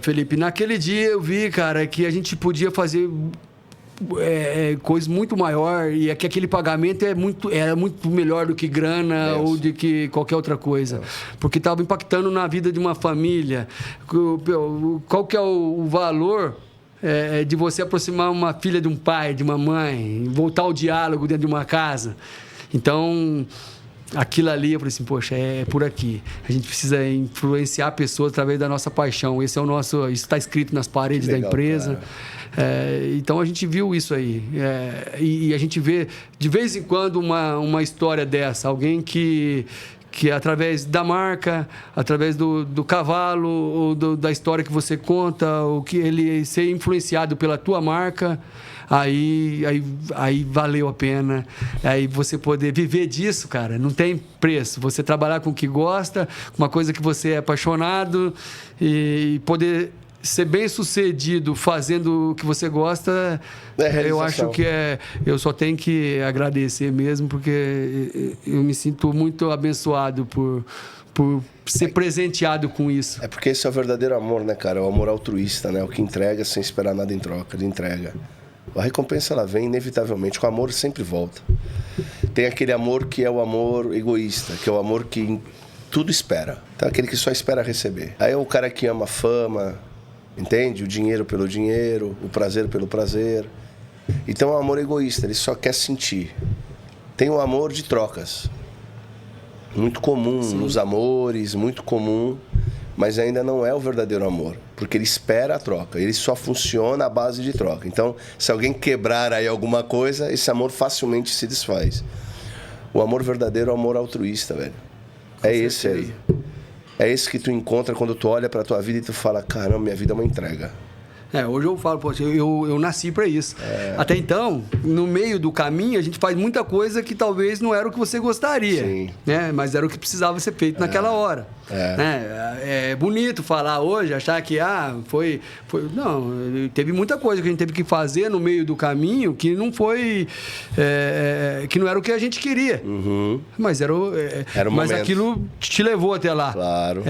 Speaker 1: Felipe, naquele dia eu vi, cara, que a gente podia fazer coisa muito maior, e que aquele pagamento era muito melhor do que grana ou de que qualquer outra coisa. Porque estava impactando na vida de uma família. Qual que é o valor de você aproximar uma filha de um pai, de uma mãe, voltar ao diálogo dentro de uma casa? Então... Aquilo ali, eu falei assim, poxa, é por aqui. A gente precisa influenciar pessoas através da nossa paixão. Esse é o nosso... Isso está escrito nas paredes da empresa. Então, a gente viu isso aí. E a gente vê, de vez em quando, uma história dessa. Alguém que através da marca, através do cavalo, ou da história que você conta, ou que ele ser influenciado pela tua marca... Aí valeu a pena. Aí você poder viver disso, cara, não tem preço. Você trabalhar com o que gosta, com uma coisa que você é apaixonado, e poder ser bem sucedido fazendo o que você gosta, eu acho que eu só tenho que agradecer mesmo, porque eu me sinto muito abençoado por ser presenteado com isso.
Speaker 4: É porque esse é o verdadeiro amor, né, cara? O amor altruísta, né? O que entrega sem esperar nada em troca, ele entrega. A recompensa, ela vem inevitavelmente. O amor sempre volta. Tem aquele amor que é o amor egoísta, que é o amor que tudo espera. Então, aquele que só espera receber. Aí é o cara que ama a fama, entende? O dinheiro pelo dinheiro, o prazer pelo prazer. Então, é um amor egoísta, ele só quer sentir. Tem o amor de trocas. Muito comum nos amores, muito comum, mas ainda não é o verdadeiro amor, porque ele espera a troca, ele só funciona à base de troca. Então, se alguém quebrar aí alguma coisa, esse amor facilmente se desfaz. O amor verdadeiro é o amor altruísta, velho. É esse aí. É esse que tu encontra quando tu olha pra tua vida e tu fala, caramba, minha vida é uma entrega.
Speaker 1: Hoje eu falo, poxa, eu nasci para isso. Até então, no meio do caminho, a gente faz muita coisa que talvez não era o que você gostaria.
Speaker 4: Sim.
Speaker 1: Né? Mas era o que precisava ser feito naquela hora. Né? É bonito falar hoje, achar que foi... Não, teve muita coisa que a gente teve que fazer no meio do caminho que não foi... que não era o que a gente queria.
Speaker 4: Uhum.
Speaker 1: Mas era mas aquilo te levou até lá.
Speaker 4: Claro.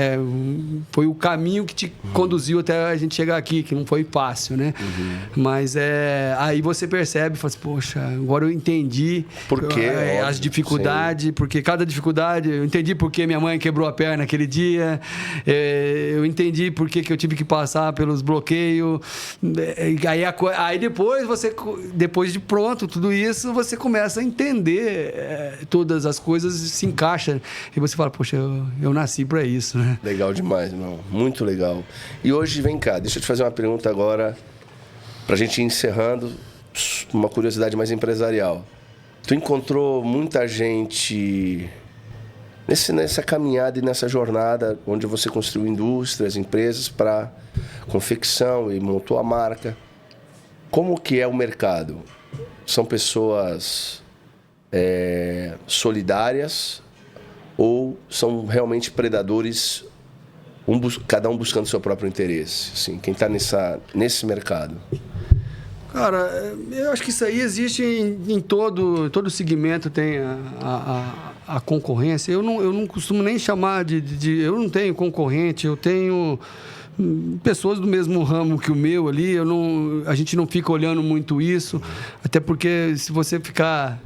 Speaker 1: Foi o caminho que te conduziu até a gente chegar aqui, que não foi fácil, né? Uhum. Mas aí você percebe, fala assim, poxa, agora eu entendi as dificuldades, porque cada dificuldade, eu entendi porque minha mãe quebrou a perna aquele dia, eu entendi porque que eu tive que passar pelos bloqueios, aí depois de pronto tudo isso, você começa a entender todas as coisas, se encaixa, e você fala, poxa, eu nasci para isso, né?
Speaker 4: Legal demais, irmão, muito legal. E hoje, vem cá, deixa eu te fazer uma pergunta agora, pra gente ir encerrando, uma curiosidade mais empresarial. Tu encontrou muita gente nessa caminhada e nessa jornada onde você construiu indústrias, empresas para confecção e montou a marca. Como que é o mercado? São pessoas solidárias ou são realmente predadores, cada um buscando seu próprio interesse? Assim, quem está nesse mercado?
Speaker 1: Cara, eu acho que isso aí existe em todo segmento, tem a concorrência. Eu não costumo nem chamar eu não tenho concorrente, eu tenho pessoas do mesmo ramo que o meu ali, a gente não fica olhando muito isso, até porque se você ficar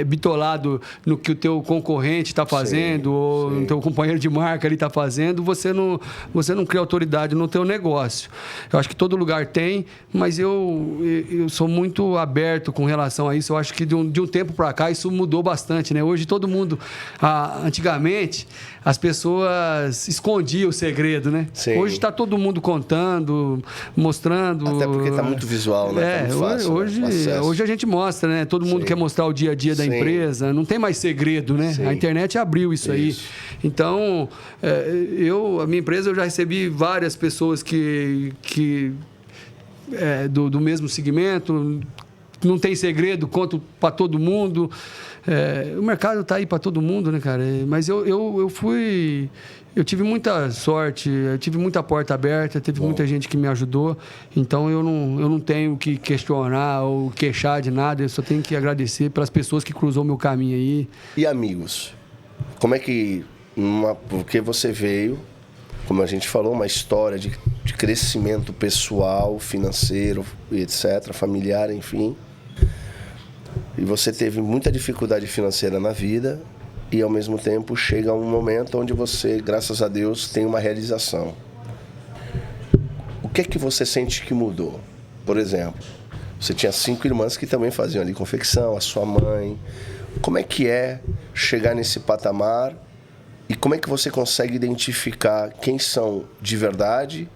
Speaker 1: bitolado no que o teu concorrente está fazendo ou no teu companheiro de marca ali está fazendo, você não cria autoridade no teu negócio. Eu acho que todo lugar tem, mas eu sou muito aberto com relação a isso. Eu acho que de um tempo para cá isso mudou bastante, né? Hoje todo mundo... antigamente, as pessoas escondiam o segredo, né?
Speaker 4: Sim.
Speaker 1: Hoje está todo mundo contando, mostrando...
Speaker 4: Até porque está muito visual, né? Tá muito fácil,
Speaker 1: hoje a gente mostra, né? Todo mundo quer mostrar o dia a dia da empresa. Não tem mais segredo, né? A internet abriu isso aí. Então, a minha empresa, eu já recebi várias pessoas que do mesmo segmento. Não tem segredo, conto para todo mundo. O mercado está aí para todo mundo, né, cara? Mas eu tive muita sorte, eu tive muita porta aberta, teve muita gente que me ajudou. Então eu não tenho que questionar ou queixar de nada, eu só tenho que agradecer pelas pessoas que cruzou o meu caminho aí.
Speaker 4: E amigos? Como é que... Porque você veio, como a gente falou, uma história de crescimento pessoal, financeiro, etc., familiar, enfim. E você teve muita dificuldade financeira na vida e, ao mesmo tempo, chega um momento onde você, graças a Deus, tem uma realização. O que é que você sente que mudou? Por exemplo, você tinha 5 irmãs que também faziam ali confecção, a sua mãe. Como é que é chegar nesse patamar e como é que você consegue identificar quem são de verdade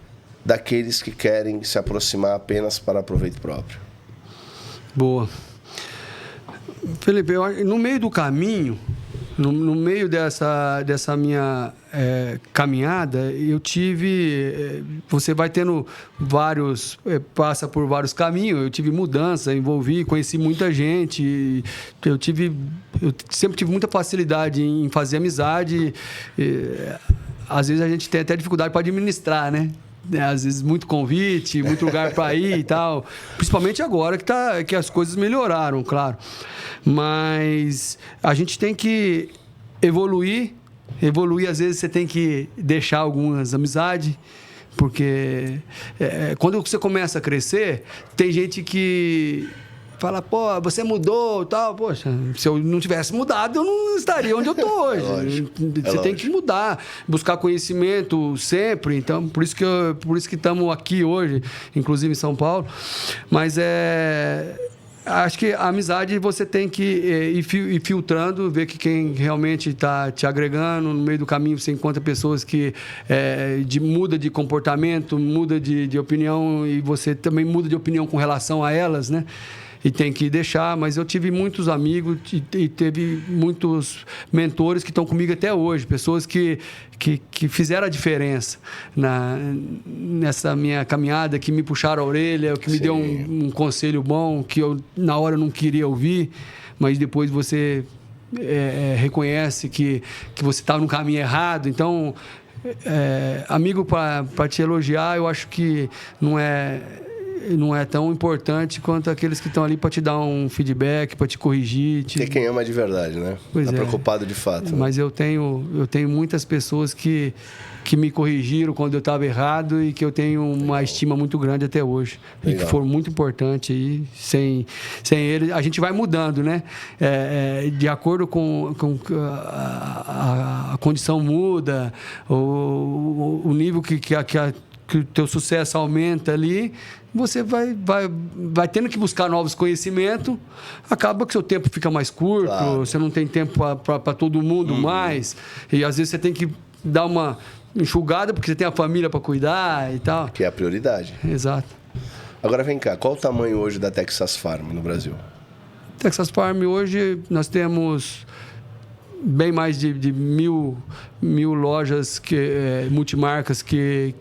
Speaker 4: daqueles que querem se aproximar apenas para proveito próprio?
Speaker 1: Boa. Felipe, no meio do caminho, no meio dessa minha caminhada, eu tive... você vai tendo vários... passa por vários caminhos. Eu tive mudança, conheci muita gente. Eu sempre tive muita facilidade em fazer amizade. Às vezes a gente tem até dificuldade para administrar, né? Às vezes muito convite, muito lugar para ir e tal. Principalmente agora que as coisas melhoraram, claro. Mas a gente tem que evoluir. Às vezes você tem que deixar algumas amizades, porque quando você começa a crescer, tem gente que fala, pô, você mudou e tal. Poxa, se eu não tivesse mudado, eu não estaria onde eu estou hoje. Você tem que mudar, buscar conhecimento sempre. Então, por isso que estamos aqui hoje, inclusive em São Paulo. Mas acho que a amizade você tem que ir filtrando, ver que quem realmente está te agregando. No meio do caminho você encontra pessoas que muda de comportamento, muda de opinião, e você também muda de opinião com relação a elas, né? E tem que deixar, mas eu tive muitos amigos e teve muitos mentores que estão comigo até hoje, pessoas que fizeram a diferença nessa minha caminhada, que me puxaram a orelha, que me deu um conselho bom, que eu na hora não queria ouvir, mas depois você reconhece que você estava no caminho errado. Então, amigo para te elogiar, eu acho que não é tão importante quanto aqueles que estão ali para te dar um feedback, para te corrigir.
Speaker 4: Que é quem ama de verdade, né? Está preocupado de fato.
Speaker 1: Mas eu tenho muitas pessoas que me corrigiram quando eu estava errado e que eu tenho uma estima muito grande até hoje. Legal. E que foram muito importantes. E sem eles, a gente vai mudando, né? De acordo com a condição muda, o nível que o teu sucesso aumenta ali, você vai tendo que buscar novos conhecimentos, acaba que seu tempo fica mais curto, claro. Você não tem tempo para todo mundo mais, e às vezes você tem que dar uma enxugada porque você tem a família para cuidar e tal.
Speaker 4: Que é a prioridade.
Speaker 1: Exato.
Speaker 4: Agora vem cá, qual o tamanho hoje da Texas Farm no Brasil?
Speaker 1: Texas Farm hoje nós temos bem mais de mil lojas multimarcas que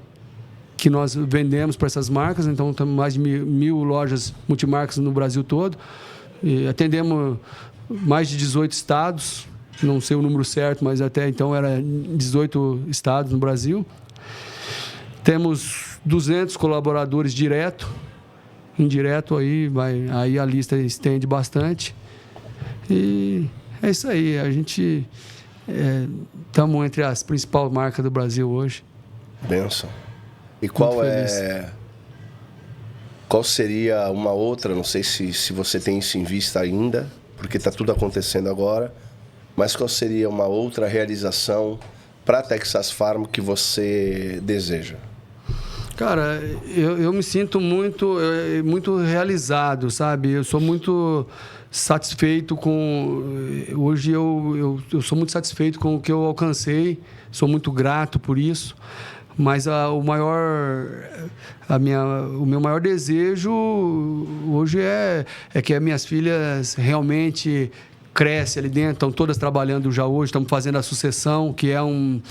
Speaker 1: nós vendemos para essas marcas. Então temos mais de 1.000 lojas multimarcas no Brasil todo. E atendemos mais de 18 estados, não sei o número certo, mas até então era 18 estados no Brasil. Temos 200 colaboradores direto, indireto aí a lista estende bastante. E é isso aí, a gente estamos entre as principais marcas do Brasil hoje.
Speaker 4: Benção. E qual seria uma outra, não sei se você tem isso em vista ainda, porque está tudo acontecendo agora, mas qual seria uma outra realização para a Texas Farm que você deseja?
Speaker 1: Cara, eu me sinto muito realizado, sabe? Eu sou muito satisfeito com... Hoje eu sou muito satisfeito com o que eu alcancei, sou muito grato por isso, mas o meu maior desejo hoje é que as minhas filhas realmente crescem ali dentro, estão todas trabalhando já hoje, estamos fazendo a sucessão, que é um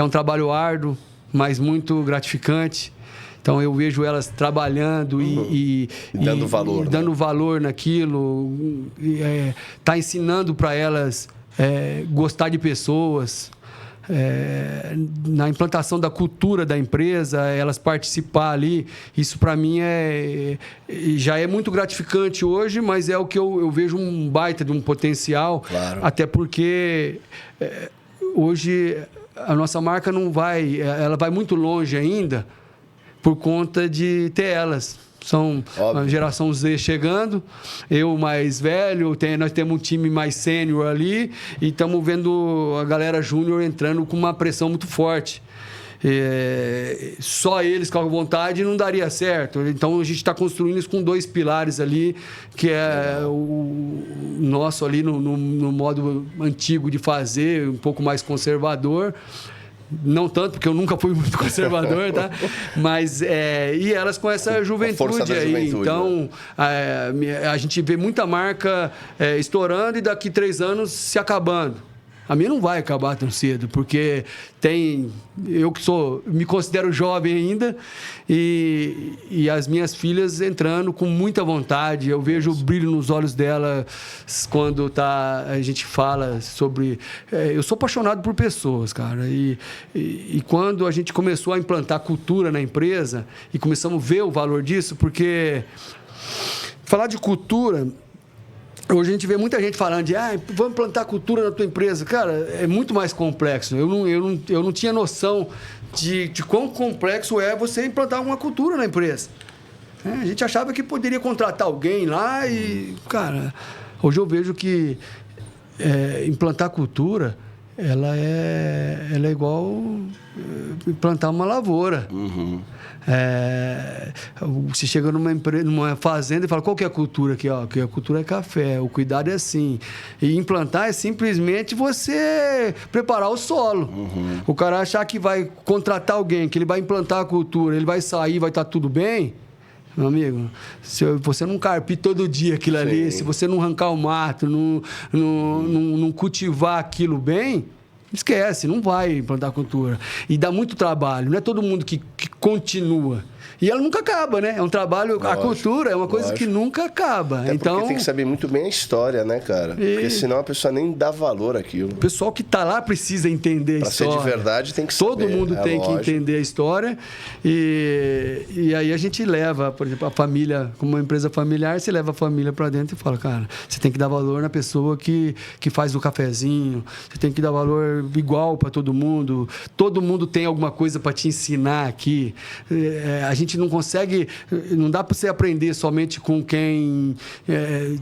Speaker 1: trabalho árduo, mas muito gratificante. Então eu vejo elas trabalhando e
Speaker 4: dando valor,
Speaker 1: dando valor naquilo, tá ensinando para elas gostar de pessoas. Na implantação da cultura da empresa, elas participar ali, isso para mim já é muito gratificante hoje, mas é o que eu vejo um baita de um potencial,
Speaker 4: claro.
Speaker 1: Até porque hoje a nossa marca ela vai muito longe ainda por conta de ter elas. São a geração Z chegando, eu mais velho, nós temos um time mais sênior ali e estamos vendo a galera júnior entrando com uma pressão muito forte. Só eles com a vontade não daria certo. Então a gente está construindo isso com 2 pilares ali, que é o nosso ali no modo antigo de fazer, um pouco mais conservador. Não tanto, porque eu nunca fui muito conservador, tá? Mas, e elas com essa juventude aí. Então, a gente vê muita marca estourando e daqui 3 anos se acabando. A minha não vai acabar tão cedo, porque eu que me considero jovem ainda e as minhas filhas entrando com muita vontade. Eu vejo o brilho nos olhos delas quando a gente fala sobre... eu sou apaixonado por pessoas, cara. E quando a gente começou a implantar cultura na empresa e começamos a ver o valor disso, porque falar de cultura... Hoje a gente vê muita gente falando de vamos implantar cultura na tua empresa. Cara, é muito mais complexo. Eu não tinha noção de quão complexo é você implantar uma cultura na empresa. A gente achava que poderia contratar alguém lá e... Cara, hoje eu vejo que implantar cultura, ela é igual plantar uma lavoura.
Speaker 4: Uhum.
Speaker 1: Você chega numa fazenda e fala, qual que é a cultura aqui? Que a cultura é café, o cuidado é assim. E implantar é simplesmente você preparar o solo.
Speaker 4: Uhum.
Speaker 1: O cara achar que vai contratar alguém, que ele vai implantar a cultura, ele vai sair, vai estar tudo bem. Meu amigo, se você não carpir todo dia aquilo ali, se você não arrancar o mato, não cultivar aquilo bem, esquece, não vai implantar cultura. E dá muito trabalho, não é todo mundo que continua. E ela nunca acaba, né? É um trabalho... Lógico, a cultura é uma coisa que nunca acaba. Então
Speaker 4: porque tem que saber muito bem a história, né, cara? Porque senão a pessoa nem dá valor àquilo.
Speaker 1: O pessoal que está lá precisa entender a história.
Speaker 4: Para ser de verdade tem que saber.
Speaker 1: Todo mundo tem que entender a história. E aí a gente leva, por exemplo, a família, como uma empresa familiar, você leva a família para dentro e fala, cara, você tem que dar valor na pessoa que faz o cafezinho, você tem que dar valor igual para todo mundo tem alguma coisa para te ensinar aqui. A gente não consegue, não dá para você aprender somente com quem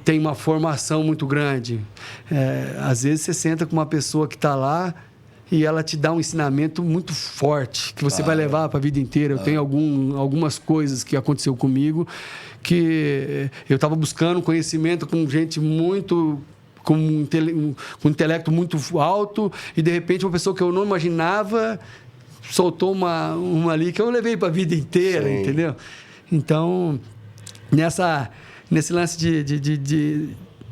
Speaker 1: tem uma formação muito grande. Às vezes você senta com uma pessoa que está lá e ela te dá um ensinamento muito forte, que você vai levar para a vida inteira. Eu tenho algumas coisas que aconteceu comigo, que eu estava buscando conhecimento com gente muito... com um intelecto muito alto, e de repente uma pessoa que eu não imaginava soltou uma ali que eu levei para a vida inteira. Sim. Entendeu? Então, nesse lance de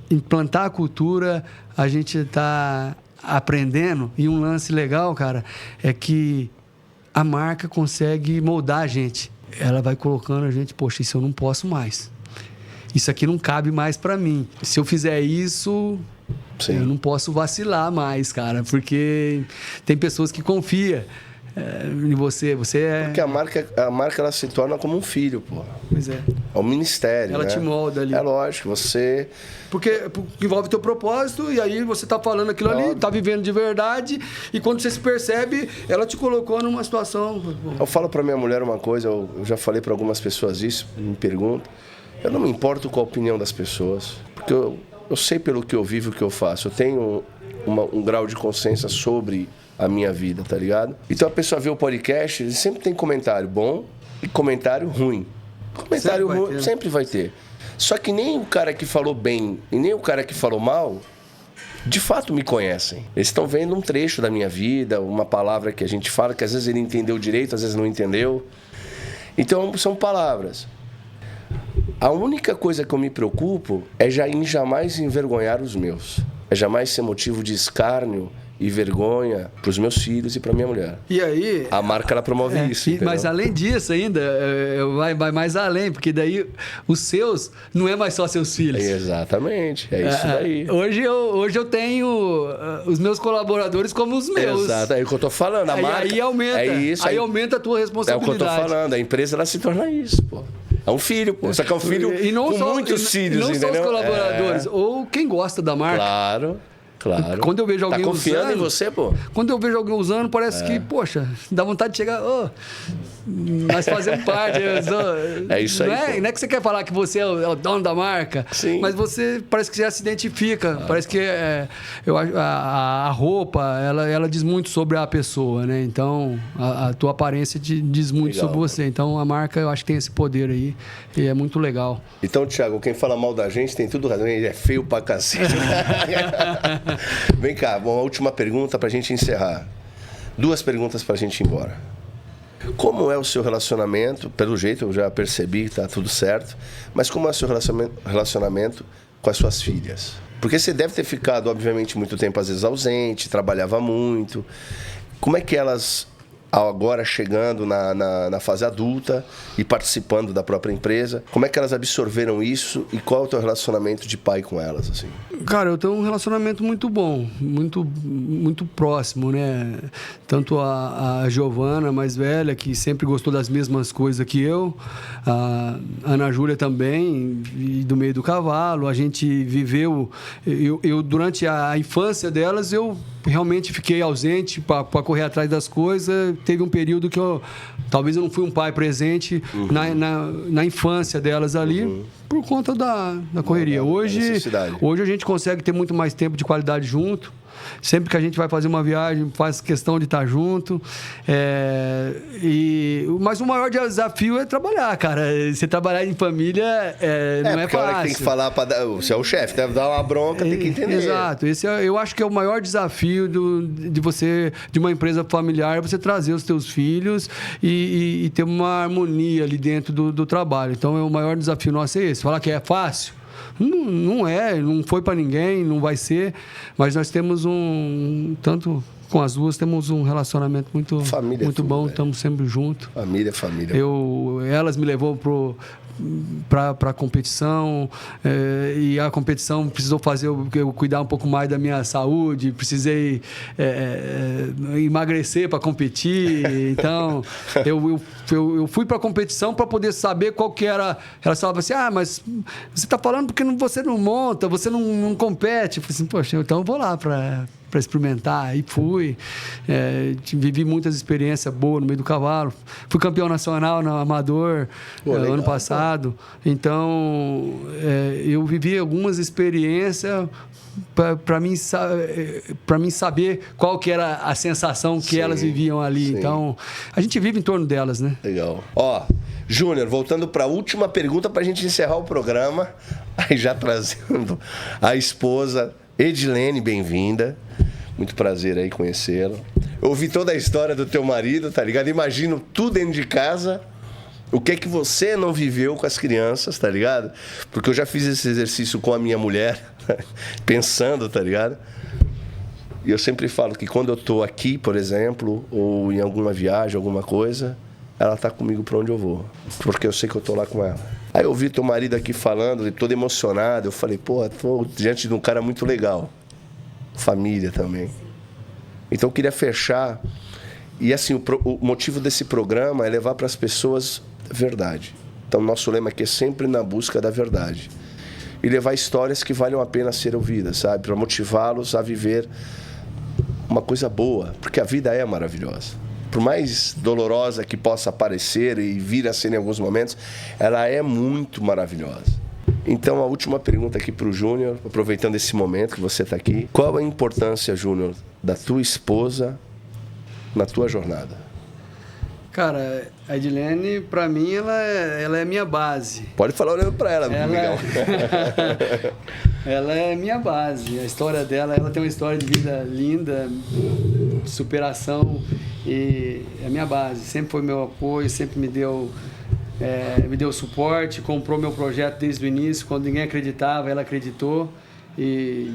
Speaker 1: implantar a cultura, a gente está aprendendo, e um lance legal, cara, é que a marca consegue moldar a gente. Ela vai colocando a gente, poxa, isso eu não posso mais. Isso aqui não cabe mais para mim. Se eu fizer isso, sim, eu não posso vacilar mais, cara, porque tem pessoas que confiam em você.
Speaker 4: Porque a marca ela se torna como um filho, pô.
Speaker 1: Pois é.
Speaker 4: É um ministério,
Speaker 1: ela
Speaker 4: né?
Speaker 1: te molda ali.
Speaker 4: É lógico, você...
Speaker 1: Porque envolve teu propósito, e aí você tá falando aquilo ali, tá vivendo de verdade, e quando você se percebe, ela te colocou numa situação...
Speaker 4: Eu falo pra minha mulher uma coisa, eu já falei pra algumas pessoas isso, me perguntam. Eu não me importo com a opinião das pessoas, porque eu sei pelo que eu vivo, o que eu faço. Eu tenho um grau de consciência sobre a minha vida, tá ligado? Então a pessoa vê o podcast, ele sempre tem comentário bom e comentário ruim. Comentário ruim sempre vai ter. Só que nem o cara que falou bem e nem o cara que falou mal, de fato me conhecem. Eles estão vendo um trecho da minha vida, uma palavra que a gente fala, que às vezes ele entendeu direito, às vezes não entendeu. Então são palavras. A única coisa que eu me preocupo é jamais envergonhar os meus. É jamais ser motivo de escárnio e vergonha para os meus filhos e para minha mulher.
Speaker 1: E aí...
Speaker 4: A marca, ela promove isso,
Speaker 1: mas além disso ainda, vai mais além, porque daí os seus não é mais só seus filhos.
Speaker 4: Exatamente, é isso daí.
Speaker 1: Hoje eu tenho os meus colaboradores como os meus.
Speaker 4: Exato, é o que eu tô falando, a marca...
Speaker 1: Aí aumenta,
Speaker 4: é isso,
Speaker 1: aí aumenta a tua responsabilidade.
Speaker 4: É o que eu tô falando, a empresa, ela se torna isso, pô. É um filho, pô. Só que é um filho com muitos filhos,
Speaker 1: não
Speaker 4: entendeu?
Speaker 1: Não só os colaboradores, ou quem gosta da marca.
Speaker 4: Claro.
Speaker 1: Quando eu vejo alguém
Speaker 4: confiando
Speaker 1: usando,
Speaker 4: em você, pô?
Speaker 1: Quando eu vejo alguém usando, parece que, poxa, dá vontade de chegar... nós fazemos parte.
Speaker 4: É isso aí.
Speaker 1: Não é que você quer falar que você é o dono da marca,
Speaker 4: sim,
Speaker 1: mas você parece que já se identifica. Parece que a roupa, ela diz muito sobre a pessoa, né? Então, a tua aparência diz muito sobre você. Então, a marca, eu acho que tem esse poder aí e é muito legal.
Speaker 4: Então, Thiago, quem fala mal da gente tem tudo razão. Ele é feio pra cacete. Vem cá, bom, a última pergunta pra gente encerrar. 2 perguntas pra gente ir embora. Como é o seu relacionamento? Pelo jeito, eu já percebi que tá tudo certo. Mas como é o seu relacionamento com as suas filhas? Porque você deve ter ficado, obviamente, muito tempo, às vezes, ausente, trabalhava muito. Como é que elas, agora chegando na fase adulta e participando da própria empresa, como é que elas absorveram isso e qual é o teu relacionamento de pai com elas, assim?
Speaker 1: Cara, eu tenho um relacionamento muito bom, muito próximo, né? Tanto a Giovana, mais velha, que sempre gostou das mesmas coisas que eu, a Ana Júlia também, e do meio do cavalo. A gente viveu... Eu durante a infância delas, eu realmente fiquei ausente para correr atrás das coisas. Teve um período que talvez eu não fui um pai presente na infância delas ali, por conta da correria. Hoje a gente consegue ter muito mais tempo de qualidade junto. Sempre que a gente vai fazer uma viagem, faz questão de estar junto. Mas o maior desafio é trabalhar, cara. Você trabalhar em família não é fácil.
Speaker 4: A hora que tem que falar, você é o chefe, deve dar uma bronca, tem que entender.
Speaker 1: Exato. Eu acho que é o maior desafio de uma empresa familiar, é você trazer os teus filhos e ter uma harmonia ali dentro do trabalho. Então, o maior desafio nosso é esse. Falar que é fácil? Não foi para ninguém, não vai ser, mas nós temos tanto com as duas, temos um relacionamento muito bom, estamos sempre juntos.
Speaker 4: Família.
Speaker 1: Elas me levou para a competição, e a competição precisou fazer eu cuidar um pouco mais da minha saúde, precisei emagrecer para competir. Então eu fui para a competição para poder saber qual que era. Ela falava assim: mas você está falando porque você não monta, você não compete. Eu falei assim: poxa, então eu vou lá para experimentar. E fui. Vivi muitas experiências boas no meio do cavalo. Fui campeão nacional no amador ano passado. Então, eu vivi algumas experiências para mim saber qual que era a sensação que elas viviam ali. Sim. Então, a gente vive em torno delas, né?
Speaker 4: Legal. Júnior, voltando para a última pergunta para a gente encerrar o programa, aí já trazendo a esposa Edilene, bem-vinda. Muito prazer aí conhecê-la. Eu ouvi toda a história do teu marido, tá ligado? Imagino tudo dentro de casa. O que é que você não viveu com as crianças, tá ligado? Porque eu já fiz esse exercício com a minha mulher, pensando, tá ligado? E eu sempre falo que quando eu tô aqui, por exemplo, ou em alguma viagem, alguma coisa, ela tá comigo pra onde eu vou. Porque eu sei que eu tô lá com ela. Aí eu ouvi teu marido aqui falando, ele todo emocionado. Eu falei, tô diante de um cara muito legal. Família também. Então eu queria fechar. E assim, o motivo desse programa é levar para as pessoas a verdade. Então nosso lema aqui é sempre na busca da verdade. E levar histórias que valham a pena ser ouvidas, sabe? Para motivá-los a viver uma coisa boa. Porque a vida é maravilhosa. Por mais dolorosa que possa parecer e vir a ser em alguns momentos, ela é muito maravilhosa. Então, a última pergunta aqui para o Júnior, aproveitando esse momento que você está aqui. Qual a importância, Júnior, da tua esposa na tua jornada?
Speaker 1: Cara, a Edilene, para mim, ela é minha base.
Speaker 4: Pode falar olhando para ela, amigão.
Speaker 1: Ela é minha base. A história dela, ela tem uma história de vida linda, de superação, e é minha base. Sempre foi meu apoio, sempre me deu suporte, comprou meu projeto desde o início. Quando ninguém acreditava, ela acreditou e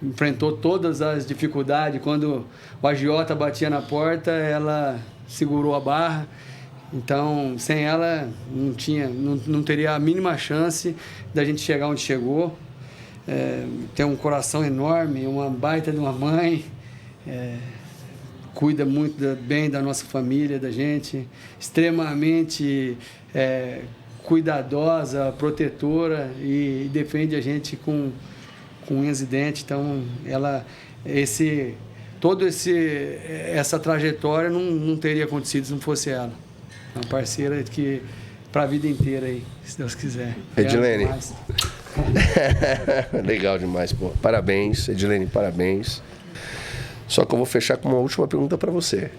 Speaker 1: enfrentou todas as dificuldades. Quando o agiota batia na porta, ela segurou a barra. Então, sem ela, não teria a mínima chance da gente chegar onde chegou. Tem um coração enorme, uma baita de uma mãe, cuida muito bem da nossa família, da gente, extremamente cuidadosa, protetora, e defende a gente com unhas e dentes. Então, essa trajetória não teria acontecido se não fosse ela. Uma parceira que para a vida inteira aí, se Deus quiser.
Speaker 4: Edilene. Legal demais, pô. Parabéns, Edilene, parabéns. Só que eu vou fechar com uma última pergunta para você.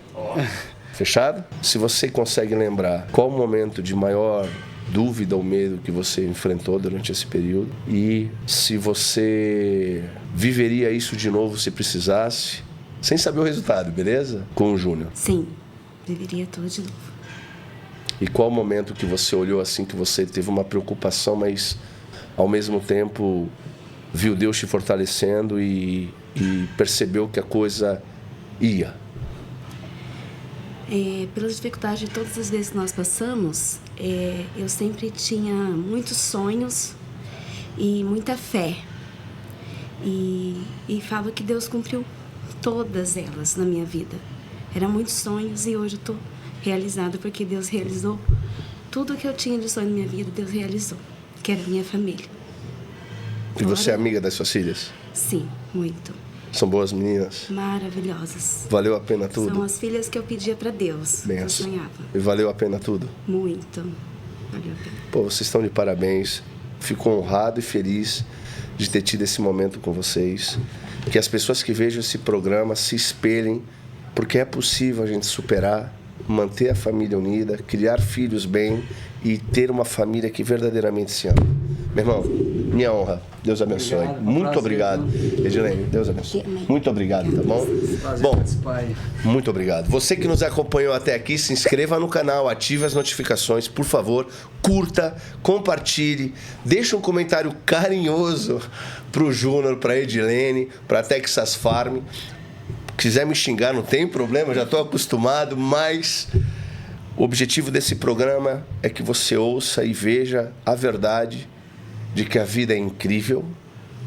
Speaker 4: Fechado? Se você consegue lembrar qual o momento de maior dúvida ou medo que você enfrentou durante esse período, e se você viveria isso de novo se precisasse, sem saber o resultado, beleza? Com o Júnior.
Speaker 6: Sim, viveria tudo de novo.
Speaker 4: E qual o momento que você olhou assim, que você teve uma preocupação, mas ao mesmo tempo viu Deus te fortalecendo e percebeu que a coisa ia?
Speaker 6: Pelas dificuldades de todas as vezes que nós passamos, eu sempre tinha muitos sonhos e muita fé. E falo que Deus cumpriu todas elas na minha vida. Eram muitos sonhos e hoje eu estou realizada porque Deus realizou tudo que eu tinha de sonho na minha vida. Deus realizou, que era a minha família.
Speaker 4: E você é amiga das suas filhas?
Speaker 6: Sim, muito.
Speaker 4: São boas meninas?
Speaker 6: Maravilhosas.
Speaker 4: Valeu a pena tudo?
Speaker 6: São as filhas que eu pedia para Deus, que eu sonhava.
Speaker 4: E valeu a pena tudo?
Speaker 6: Muito. Valeu a pena.
Speaker 4: Pô, vocês estão de parabéns. Fico honrado e feliz de ter tido esse momento com vocês. Que as pessoas que vejam esse programa se espelhem, porque é possível a gente superar, manter a família unida, criar filhos bem e ter uma família que verdadeiramente se ama. Meu irmão, minha honra. Deus abençoe.
Speaker 1: Obrigado,
Speaker 4: muito obrigado. Edilene, Deus abençoe. Muito obrigado, tá bom? Bom, muito obrigado. Você que nos acompanhou até aqui, se inscreva no canal, ative as notificações, por favor, curta, compartilhe, deixe um comentário carinhoso pro Júnior, pra Edilene, pra Texas Farm. Quiser me xingar, não tem problema, já estou acostumado, mas o objetivo desse programa é que você ouça e veja a verdade de que a vida é incrível,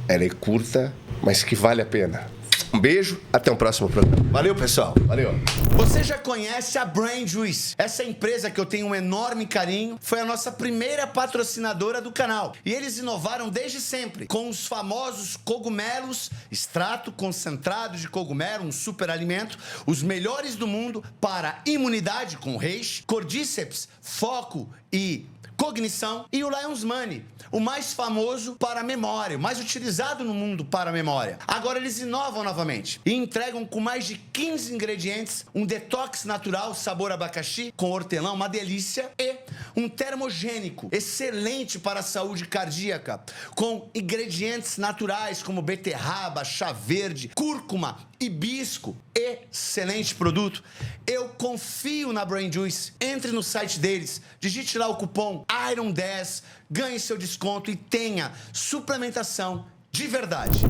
Speaker 4: ela é curta, mas que vale a pena. Um beijo, até o próximo programa. Valeu, pessoal. Valeu.
Speaker 7: Você já conhece a Brain Juice? Essa empresa que eu tenho um enorme carinho foi a nossa primeira patrocinadora do canal. E eles inovaram desde sempre com os famosos cogumelos, extrato concentrado de cogumelo, um super alimento, os melhores do mundo para imunidade com reishi, cordíceps, foco e cognição, e o Lion's Money, o mais famoso para a memória, o mais utilizado no mundo para a memória. Agora eles inovam novamente e entregam com mais de 15 ingredientes, um detox natural sabor abacaxi com hortelã, uma delícia, e um termogênico excelente para a saúde cardíaca, com ingredientes naturais como beterraba, chá verde, cúrcuma, hibisco. Excelente produto. Eu confio na Brain Juice. Entre no site deles, digite lá o cupom IRON10, ganhe seu desconto e tenha suplementação de verdade.